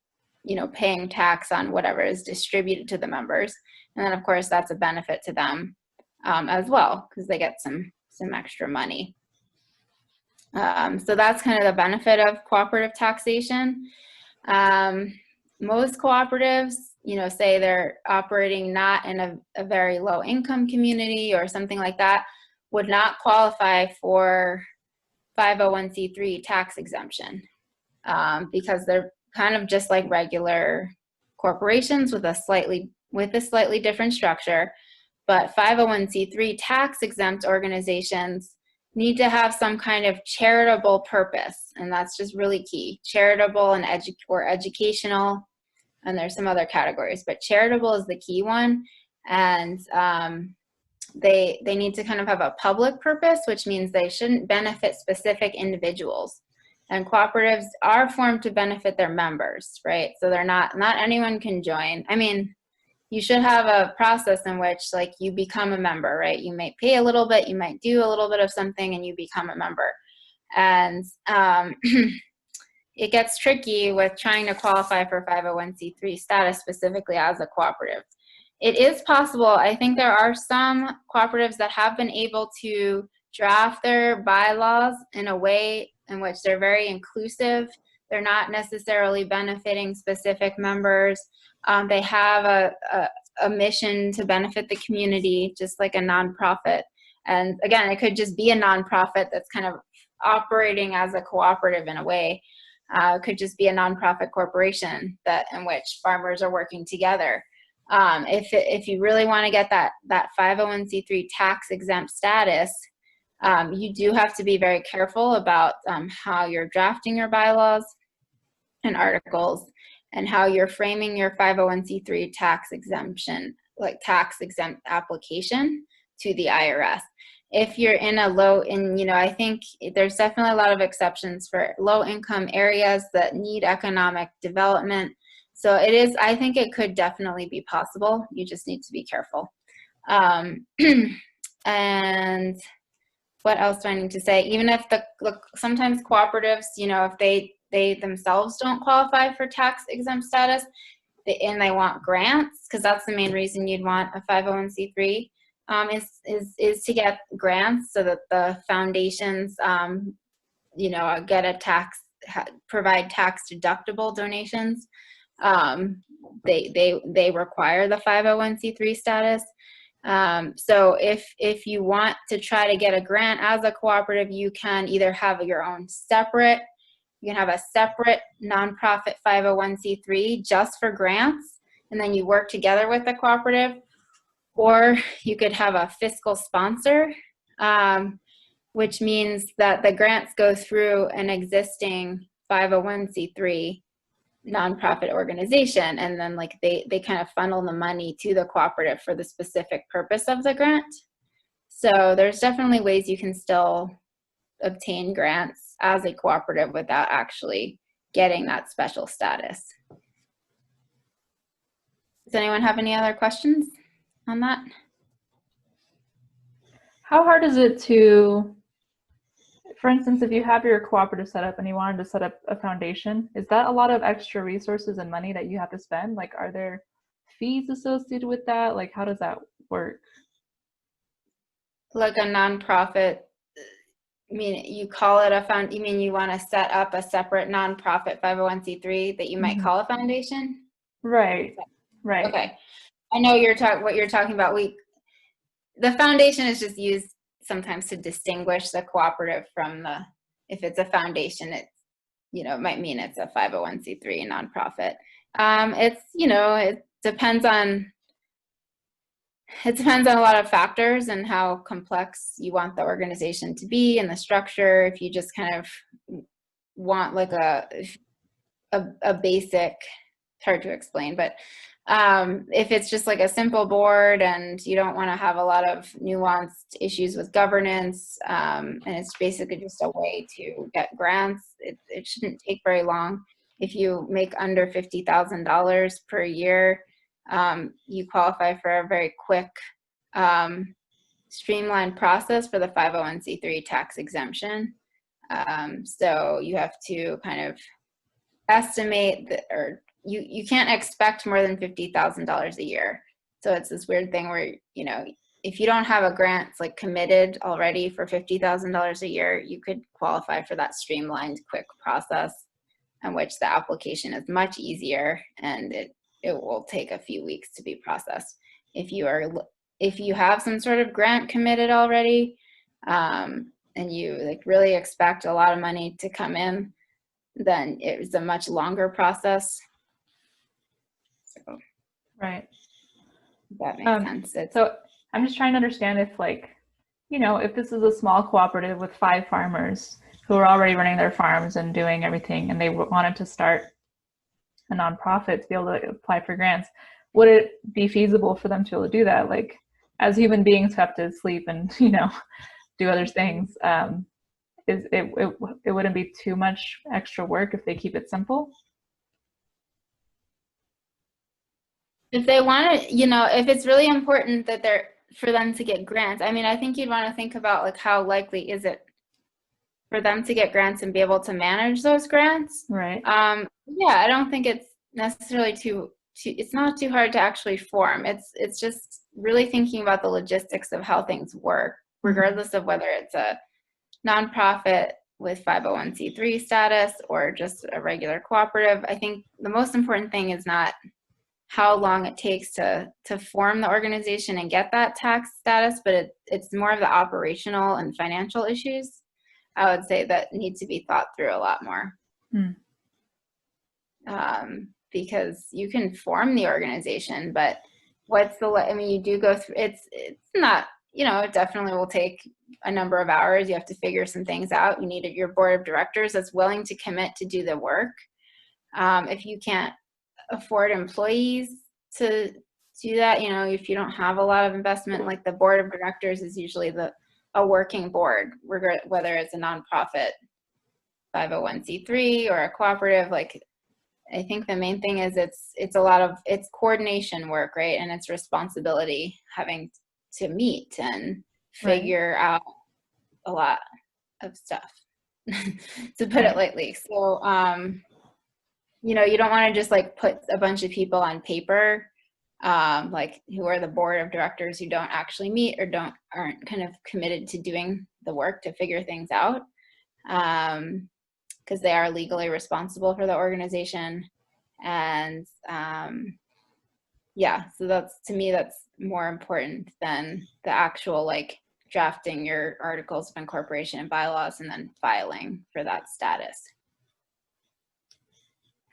you know, paying tax on whatever is distributed to the members. And then of course that's a benefit to them as well, because they get some extra money. So that's kind of the benefit of cooperative taxation. Most cooperatives, you know, say they're operating not in a very low income community or something like that, would not qualify for 501c3 tax exemption because they're kind of just like regular corporations with a slightly different structure. But 501c3 tax exempt organizations need to have some kind of charitable purpose, and that's just really key. Charitable and educational, and there's some other categories, but charitable is the key one. And they need to kind of have a public purpose, which means they shouldn't benefit specific individuals. And cooperatives are formed to benefit their members, right? So they're not anyone can join. I mean, you should have a process in which like you become a member, right? You might pay a little bit, you might do a little bit of something, and you become a member. And it gets tricky with trying to qualify for 501c3 status specifically as a cooperative. It is possible. I think there are some cooperatives that have been able to draft their bylaws in a way in which they're very inclusive. They're not necessarily benefiting specific members. They have a mission to benefit the community, just like a nonprofit. And again, it could just be a nonprofit that's kind of operating as a cooperative in a way. It could just be a nonprofit corporation in which farmers are working together. If you really want to get that 501c3 tax exempt status, you do have to be very careful about how you're drafting your bylaws and articles and how you're framing your 501c3 tax exemption, like tax exempt application to the IRS. If you're in I think there's definitely a lot of exceptions for low income areas that need economic development. So I think it could definitely be possible. You just need to be careful. And what else do I need to say? Even if sometimes cooperatives, if they themselves don't qualify for tax exempt status, and they want grants, because that's the main reason you'd want a 501c3, is to get grants so that the foundations, provide tax deductible donations. They require the 501c3 status. So if you want to try to get a grant as a cooperative, you can either have your own separate, you can have a separate nonprofit 501c3 just for grants, and then you work together with the cooperative, or you could have a fiscal sponsor, which means that the grants go through an existing 501c3 nonprofit organization, and then like they kind of funnel the money to the cooperative for the specific purpose of the grant. So there's definitely ways you can still obtain grants as a cooperative without actually getting that special status. Does anyone have any other questions on that? How hard is it to, for instance, if you have your cooperative set up and you wanted to set up a foundation, is that a lot of extra resources and money that you have to spend? Like, are there fees associated with that? Like, how does that work? Like a nonprofit, I mean, you call it you mean you want to set up a separate nonprofit 501c3 that you might call a foundation? Right, right. Okay. I know what you're talking about. The foundation is just used sometimes to distinguish the cooperative from if it's a foundation, it might mean it's a 501c3 nonprofit. It depends on a lot of factors and how complex you want the organization to be and the structure. If you just kind of want like a basic, it's hard to explain, but if it's just like a simple board and you don't want to have a lot of nuanced issues with governance, and it's basically just a way to get grants, it shouldn't take very long. If you make under $50,000 per year, you qualify for a very quick, streamlined process for the 501c3 tax exemption. So you have to kind of estimate you can't expect more than $50,000 a year. So it's this weird thing where, if you don't have a grant like committed already for $50,000 a year, you could qualify for that streamlined, quick process in which the application is much easier and it will take a few weeks to be processed. If you have some sort of grant committed already, and you like really expect a lot of money to come in, then it's a much longer process. So, right. That makes sense. So I'm just trying to understand if if this is a small cooperative with 5 farmers who are already running their farms and doing everything, and they wanted to start a nonprofit to be able to apply for grants, would it be feasible for them to be able to do that? Like, as human beings have to sleep and, you know, do other things, it wouldn't be too much extra work if they keep it simple? If they want to, you know, if it's really important that for them to get grants, I mean, I think you'd want to think about like how likely is it for them to get grants and be able to manage those grants. Right. Yeah, I don't think it's necessarily it's not too hard to actually form. It's just really thinking about the logistics of how things work, regardless of whether it's a nonprofit with 501c3 status or just a regular cooperative. I think the most important thing is not how long it takes to form the organization and get that tax status, but it's more of the operational and financial issues, I would say, that need to be thought through a lot more. Because you can form the organization, but I mean, you do go through, it's not, you know, it definitely will take a number of hours. You have to figure some things out. You need your board of directors that's willing to commit to do the work. If you can't afford employees to do that, you know, if you don't have a lot of investment, like the board of directors is usually a working board, whether it's a nonprofit, 501c3 or a cooperative. Like, I think the main thing is it's a lot of, it's coordination work, right? And it's responsibility, having to meet and figure out a lot of stuff, to put it lightly. So, you know, you don't want to just like put a bunch of people on paper, like who are the board of directors who don't actually meet or aren't kind of committed to doing the work to figure things out, because they are legally responsible for the organization. And yeah, so to me, that's more important than the actual like drafting your articles of incorporation and bylaws and then filing for that status.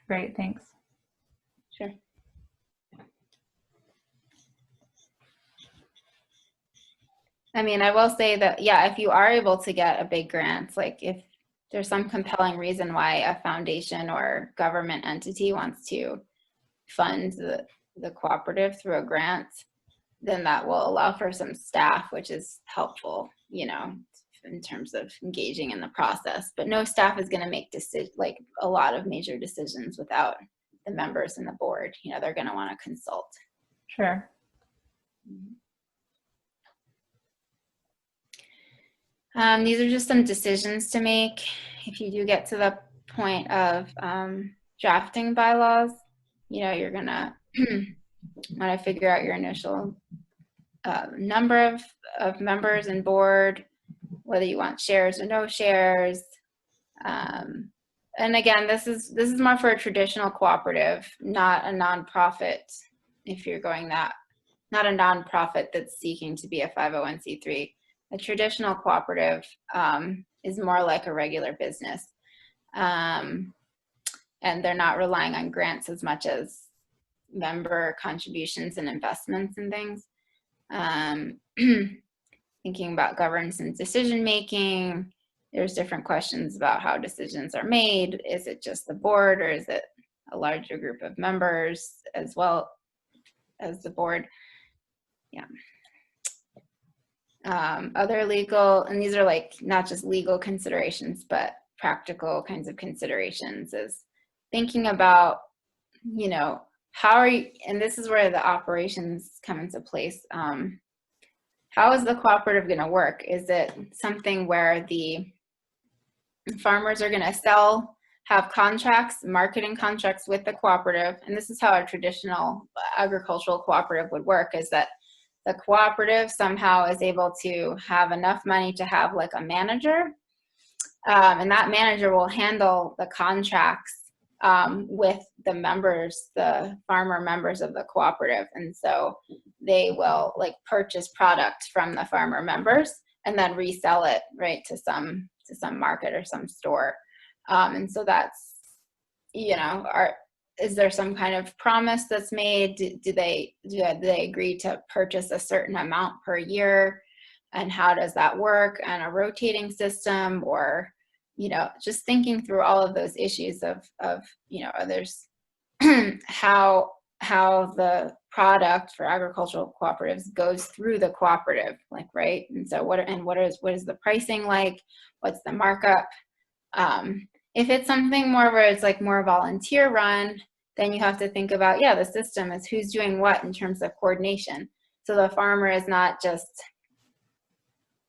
Great, thanks. Sure. I mean, I will say that, yeah, if you are able to get a big grant, like if there's some compelling reason why a foundation or government entity wants to fund the cooperative through a grant, then that will allow for some staff, which is helpful, you know, in terms of engaging in the process. But no staff is going to make like a lot of major decisions without the members and the board. You know, they're going to want to consult. Sure. These are just some decisions to make if you do get to the point of drafting bylaws. You know, you're gonna want to figure out your initial number of members and board, whether you want shares or no shares. And again, this is more for a traditional cooperative, not a nonprofit. If you're going that, not a nonprofit that's seeking to be a 501c3. A traditional cooperative is more like a regular business. And they're not relying on grants as much as member contributions and investments and things. Thinking about governance and decision making, there's different questions about how decisions are made. Is it just the board, or is it a larger group of members as well as the board? Yeah. Other legal, and these are like not just legal considerations, but practical kinds of considerations, is thinking about, you know, how are you, and this is where the operations come into place. How is the cooperative going to work? Is it something where the farmers are going to have contracts, marketing contracts with the cooperative? And this is how a traditional agricultural cooperative would work, is that the cooperative somehow is able to have enough money to have like a manager, and that manager will handle the contracts with the members, the farmer members of the cooperative. And so they will like purchase product from the farmer members and then resell it, right, to some market or some store. And so that's, you know, is there some kind of promise that's made? Do they agree to purchase a certain amount per year? And how does that work on a rotating system? Or, you know, just thinking through all of those issues of you know, there's how the product for agricultural cooperatives goes through the cooperative, like, right? And so what is the pricing like? What's the markup? If it's something more where it's like more volunteer run, then you have to think about, yeah, the system is who's doing what in terms of coordination. So the farmer is not just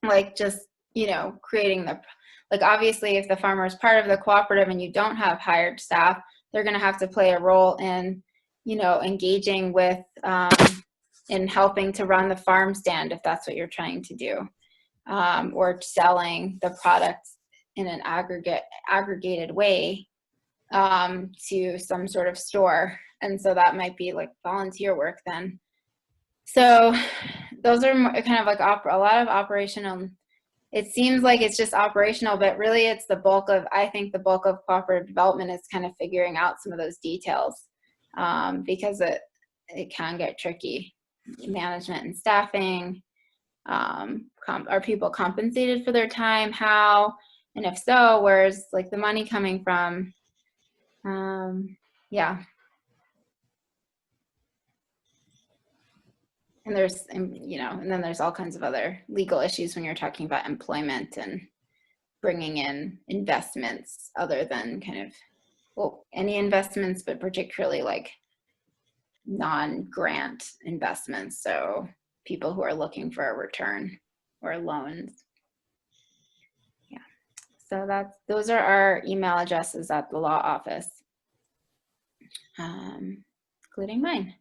you know, creating the, like, obviously if the farmer is part of the cooperative and you don't have hired staff, they're going to have to play a role in, you know, engaging with, in helping to run the farm stand if that's what you're trying to do, or selling the products in an aggregated way to some sort of store. And so that might be like volunteer work then. So those are kind of like a lot of operational. It seems like it's just operational, but really it's the bulk of, I think the bulk of cooperative development is kind of figuring out some of those details, because it can get tricky. Management and staffing, are people compensated for their time? How? And if so, where's like the money coming from? Yeah. And there's, you know, and then there's all kinds of other legal issues when you're talking about employment and bringing in investments other than kind of, well, any investments, but particularly like non-grant investments. So people who are looking for a return or loans. Yeah. So those are our email addresses at the law office, including mine.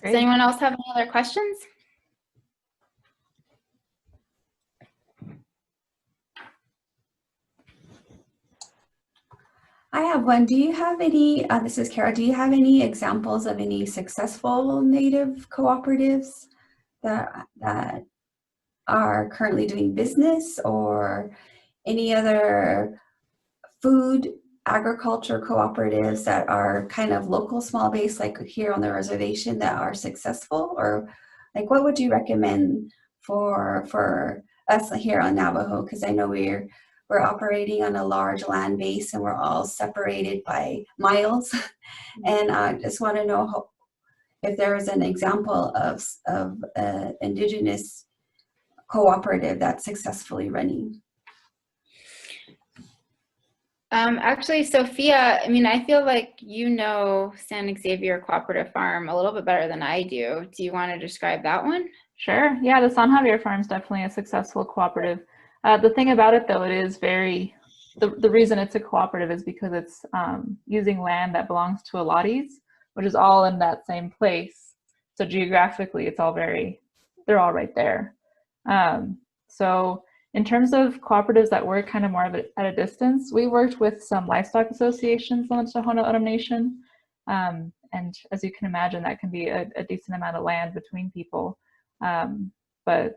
Great. Does anyone else have any other questions? I have one. Do you have any, this is Kara, do you have any examples of any successful Native cooperatives that are currently doing business, or any other food agriculture cooperatives that are kind of local, small base, like here on the reservation, that are successful? Or like, what would you recommend for us here on Navajo? Because I know we're operating on a large land base and we're all separated by miles. And I just want to know if there is an example of indigenous cooperative that's successfully running. Actually, Sophia, I mean, I feel like you know San Xavier Cooperative Farm a little bit better than I do. Do you want to describe that one? Sure. Yeah, the San Javier Farm is definitely a successful cooperative. The thing about it, though, it is very, the reason it's a cooperative is because it's using land that belongs to allottees, which is all in that same place. So geographically, it's all they're all right there. So in terms of cooperatives that work kind of more at a distance, we worked with some livestock associations on the Tohono Nation. And as you can imagine, that can be a decent amount of land between people. But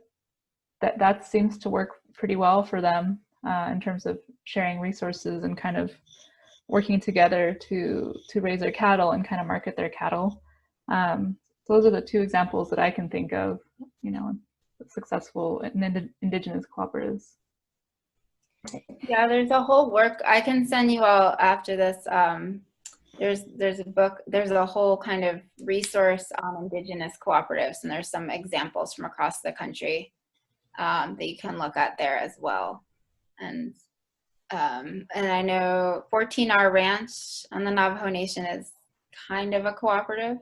that seems to work pretty well for them in terms of sharing resources and kind of working together to raise their cattle and kind of market their cattle. So those are the two examples that I can think of, you know, successful indigenous cooperatives. Yeah, there's a whole work. I can send you all after this. There's a book, there's a whole kind of resource on indigenous cooperatives, and there's some examples from across the country that you can look at there as well. And I know 14R Ranch on the Navajo Nation is kind of a cooperative.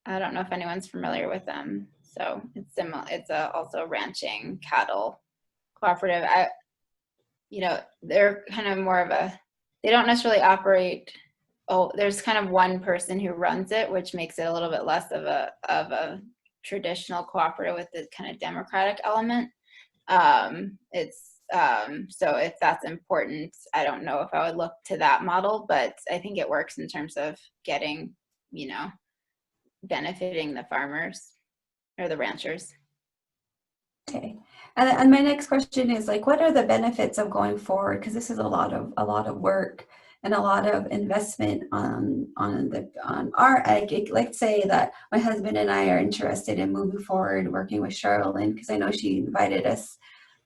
I don't know if anyone's familiar with them. So it's similar. It's also a ranching cattle cooperative. You know, they're kind of more of they don't necessarily operate. Oh, there's kind of one person who runs it, which makes it a little bit less of a traditional cooperative with the kind of democratic element. So if that's important, I don't know if I would look to that model, but I think it works in terms of getting, you know, benefiting the farmers or the ranchers. Okay, and my next question is, like, what are the benefits of going forward? Because this is a lot of work and a lot of investment on our, let's say that my husband and I are interested in moving forward, working with Sherilyn, because I know she invited us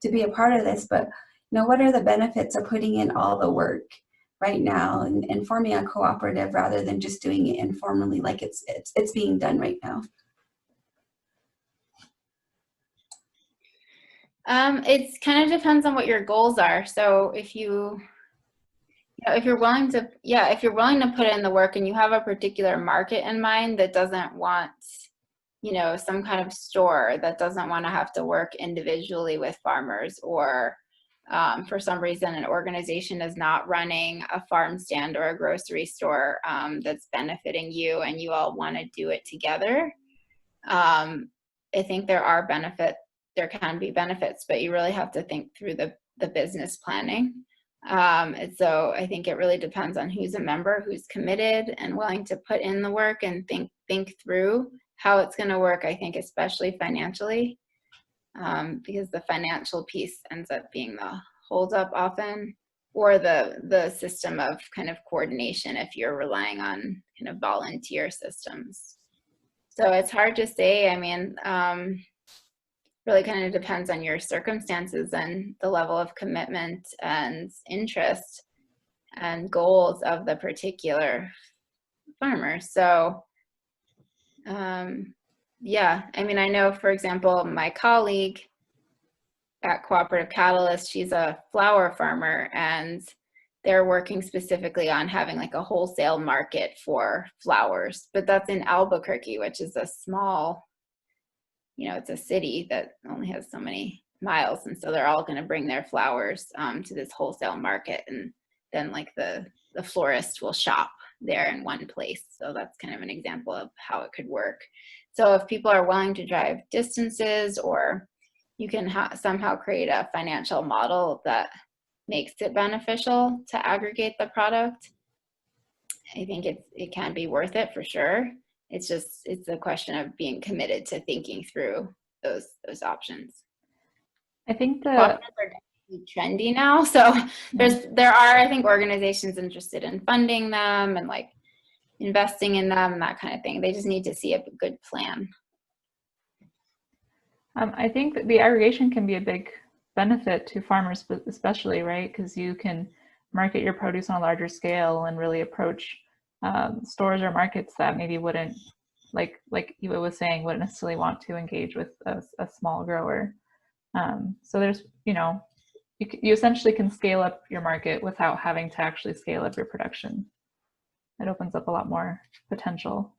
to be a part of this. But you know, what are the benefits of putting in all the work right now and forming a cooperative rather than just doing it informally like it's being done right now? It kind of depends on what your goals are. So if if you're willing to, if you're willing to put in the work and you have a particular market in mind that doesn't want, some kind of store that doesn't want to have to work individually with farmers, or for some reason an organization is not running a farm stand or a grocery store that's benefiting you, and you all want to do it together. I think there can be benefits, but you really have to think through the business planning. And so I think it really depends on who's a member, who's committed and willing to put in the work and think through how it's going to work. I think especially financially, because the financial piece ends up being the holdup often, or the system of kind of coordination if you're relying on kind of volunteer systems. So it's hard to say. I mean, really kind of depends on your circumstances and the level of commitment and interest and goals of the particular farmer. So, yeah, I mean, I know, for example, my colleague at Cooperative Catalyst, she's a flower farmer, and they're working specifically on having like a wholesale market for flowers, but that's in Albuquerque, which is a small, it's a city that only has so many miles, and so they're all going to bring their flowers to this wholesale market, and then like the florist will shop there in one place. So that's kind of an example of how it could work. So if people are willing to drive distances, or you can somehow create a financial model that makes it beneficial to aggregate the product, I think it can be worth it for sure. It's a question of being committed to thinking through those options. I think Cooperatives are definitely trendy now, so there are, I think, organizations interested in funding them and like investing in them and that kind of thing. They just need to see a good plan. I think that the aggregation can be a big benefit to farmers, especially, right? Because you can market your produce on a larger scale and really approach stores or markets that maybe wouldn't, like Eva was saying, wouldn't necessarily want to engage with a small grower. So there's, you essentially can scale up your market without having to actually scale up your production. It opens up a lot more potential.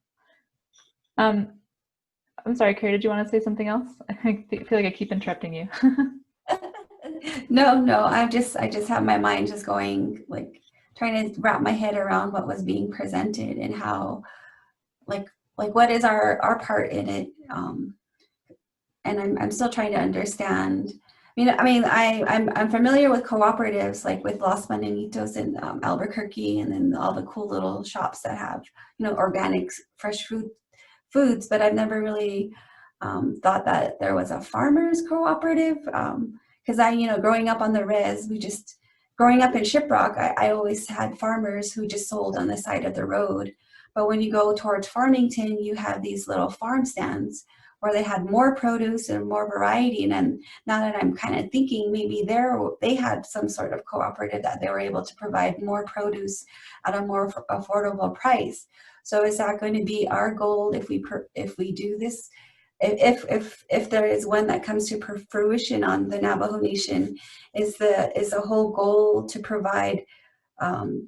I'm sorry, Carrie, did you want to say something else? I feel like I keep interrupting you. No, I just have my mind just going, like trying to wrap my head around what was being presented and how, like what is our part in it. And I'm still trying to understand. I'm familiar with cooperatives, like with Los Mananitos in Albuquerque, and then all the cool little shops that have, organic, fresh foods, but I've never really thought that there was a farmers cooperative. Because growing up on the res, growing up in Shiprock, I always had farmers who just sold on the side of the road. But when you go towards Farmington, you have these little farm stands where they had more produce and more variety. And now that I'm kind of thinking, maybe they had some sort of cooperative that they were able to provide more produce at a more affordable price. So is that going to be our goal if we do this? If there is one that comes to fruition on the Navajo Nation, is the whole goal to provide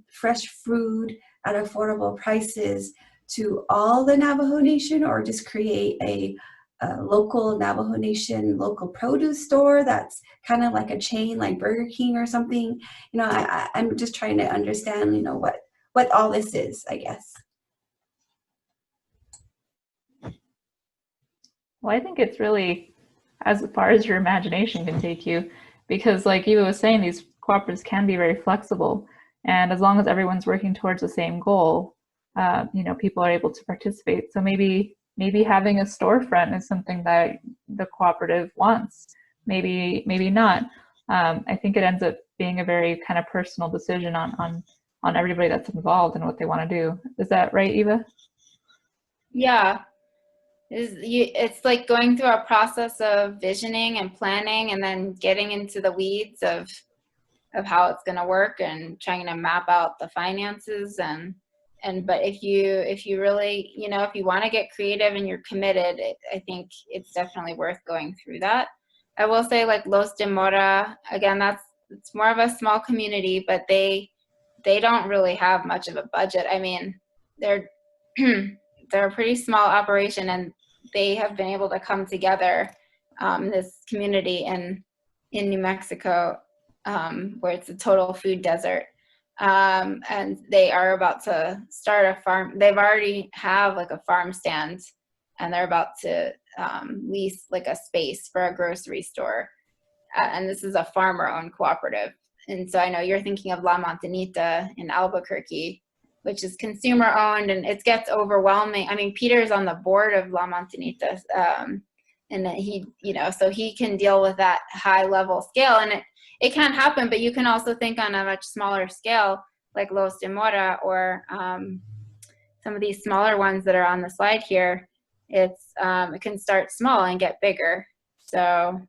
fresh food at affordable prices to all the Navajo Nation, or just create a local Navajo Nation local produce store that's kind of like a chain, like Burger King or something? I'm just trying to understand, what all this is, I guess. Well, I think it's really as far as your imagination can take you, because like Eva was saying, these cooperatives can be very flexible, and as long as everyone's working towards the same goal, people are able to participate. So maybe having a storefront is something that the cooperative wants. Maybe not. I think it ends up being a very kind of personal decision on everybody that's involved and what they want to do. Is that right, Eva? Yeah. It's like going through a process of visioning and planning, and then getting into the weeds of how it's going to work and trying to map out the finances. But if you really, if you want to get creative and you're committed, I think it's definitely worth going through that. I will say like Los de Mora, again, it's more of a small community, but they don't really have much of a budget. I mean, they're they're a pretty small operation, and they have been able to come together, this community in New Mexico, where it's a total food desert. And they are about to start a farm. They've already have like a farm stand, and they're about to lease like a space for a grocery store. And this is a farmer-owned cooperative. And so I know you're thinking of La Montanita in Albuquerque, which is consumer-owned, and it gets overwhelming. I mean, Peter's on the board of La Montanita, and he, so he can deal with that high-level scale, and it can happen. But you can also think on a much smaller scale, like Los de Mora, or some of these smaller ones that are on the slide here. It can start small and get bigger. So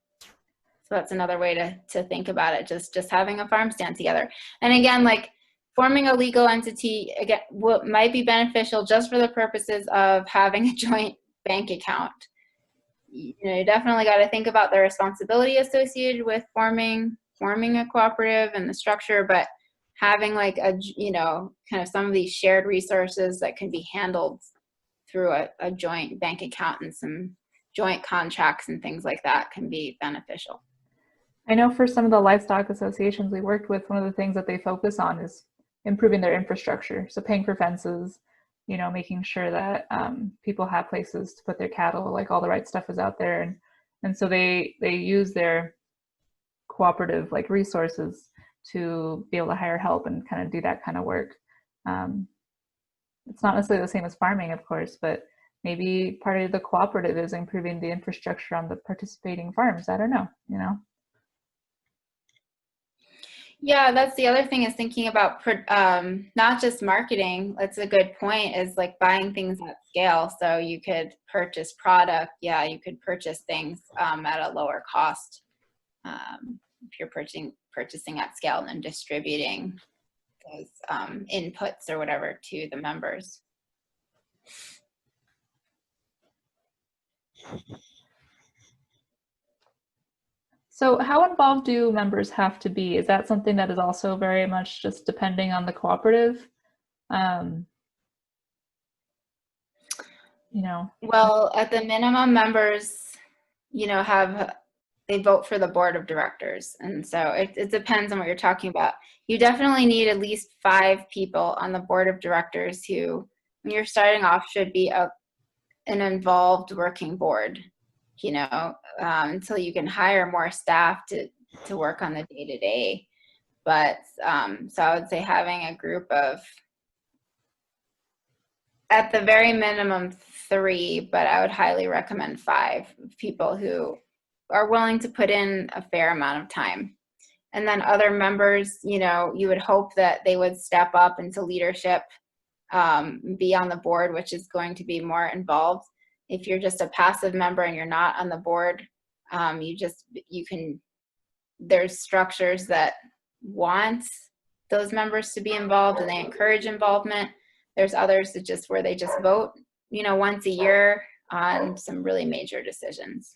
that's another way to think about it, just having a farm stand together. And again, like forming a legal entity, again, might be beneficial just for the purposes of having a joint bank account. You definitely got to think about the responsibility associated with forming a cooperative and the structure, but having like a, kind of some of these shared resources that can be handled through a joint bank account and some joint contracts and things like that can be beneficial. I know for some of the livestock associations we worked with, one of the things that they focus on is improving their infrastructure. So paying for fences, making sure that people have places to put their cattle, like all the right stuff is out there. And so they use their cooperative like resources to be able to hire help and kind of do that kind of work. It's not necessarily the same as farming, of course, but maybe part of the cooperative is improving the infrastructure on the participating farms. I don't know, Yeah, that's the other thing, is thinking about not just marketing. That's a good point, is like buying things at scale. So you could purchase product. Yeah, you could purchase things at a lower cost if you're purchasing at scale and then distributing those inputs or whatever to the members. So how involved do members have to be? Is that something that is also very much just depending on the cooperative? Well, at the minimum, members, they vote for the board of directors. And so it depends on what you're talking about. You definitely need at least 5 people on the board of directors who, when you're starting off, should be an involved working board, until you can hire more staff to work on the day-to-day. But so I would say having a group of, at the very minimum, 3, but I would highly recommend 5 people who are willing to put in a fair amount of time. And then other members, you would hope that they would step up into leadership, be on the board, which is going to be more involved. If you're just a passive member and you're not on the board, there's structures that want those members to be involved and they encourage involvement. There's others that where they just vote, once a year on some really major decisions.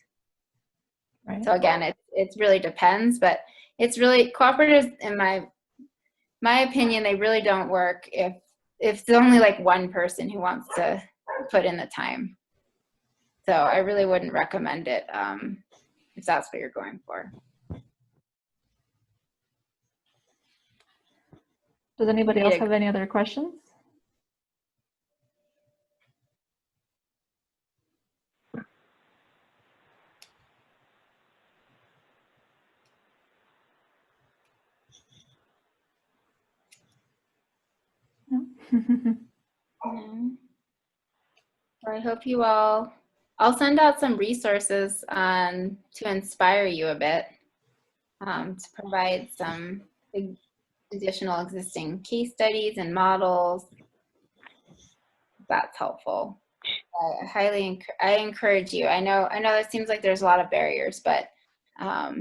Right. So again, it really depends, but it's really, cooperatives, in my opinion, they really don't work if it's only like one person who wants to put in the time. So I really wouldn't recommend it if that's what you're going for. Does anybody else have any other questions? No. I hope you all, I'll send out some resources to inspire you a bit, to provide some additional existing case studies and models. That's helpful. I encourage you. I know it seems like there's a lot of barriers, but I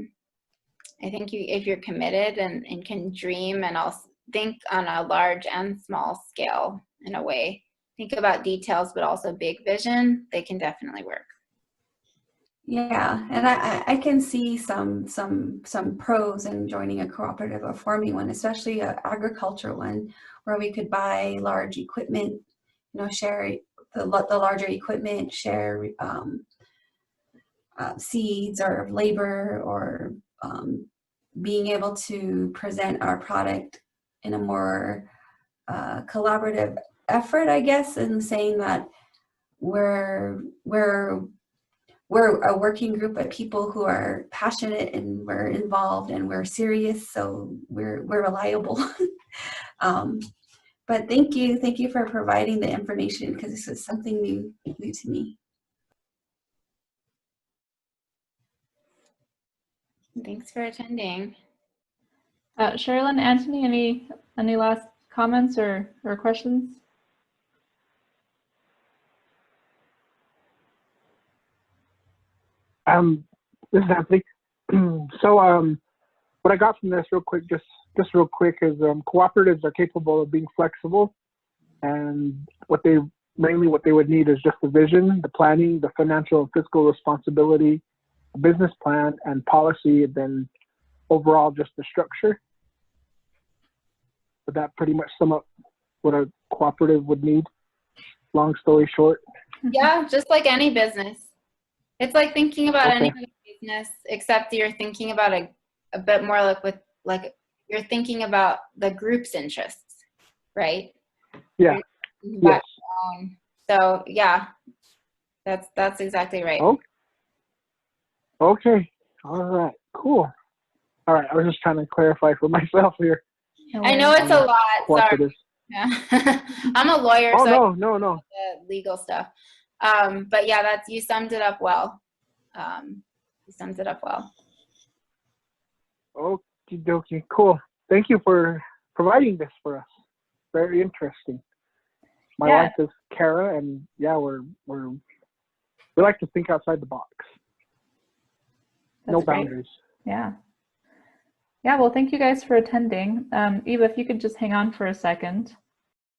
think if you're committed and can dream and also think on a large and small scale in a way, think about details, but also big vision, they can definitely work. Yeah, and I can see some pros in joining a cooperative or forming one, especially an agriculture one, where we could buy large equipment, you know, share the larger equipment, share seeds or labor, or being able to present our product in a more collaborative effort, I guess, in saying that we're a working group of people who are passionate and we're involved and we're serious, so we're reliable. But thank you for providing the information, because this is something new to me. Thanks for attending. Sherilyn, Anthony, any last comments or questions? This is Anthony. So what I got from this real quick, just real quick, is cooperatives are capable of being flexible, and what they would need is just the vision, the planning, the financial and fiscal responsibility, a business plan and policy, and then overall just the structure. Would that pretty much sum up what a cooperative would need? Long story short. Yeah, just like any business. It's like thinking about any Okay. kind of business, except you're thinking about a bit more like you're thinking about the group's interests, right? Yeah. You're thinking about Yes. your own. So yeah, that's exactly right. Oh. Okay. All right. Cool. All right. I was just trying to clarify for myself here. No I know worries. it's a lot. Sorry. Cooperatives. Yeah. I'm a lawyer, Oh, so I no. the legal stuff. But yeah, you summed it up well. You summed it up well. Okie dokie. Cool. Thank you for providing this for us. Very interesting. My Yeah. wife is Kara, and yeah, we like to think outside the box. No That's great. boundaries. Yeah. Yeah, well, thank you guys for attending. Eva, if you could just hang on for a second.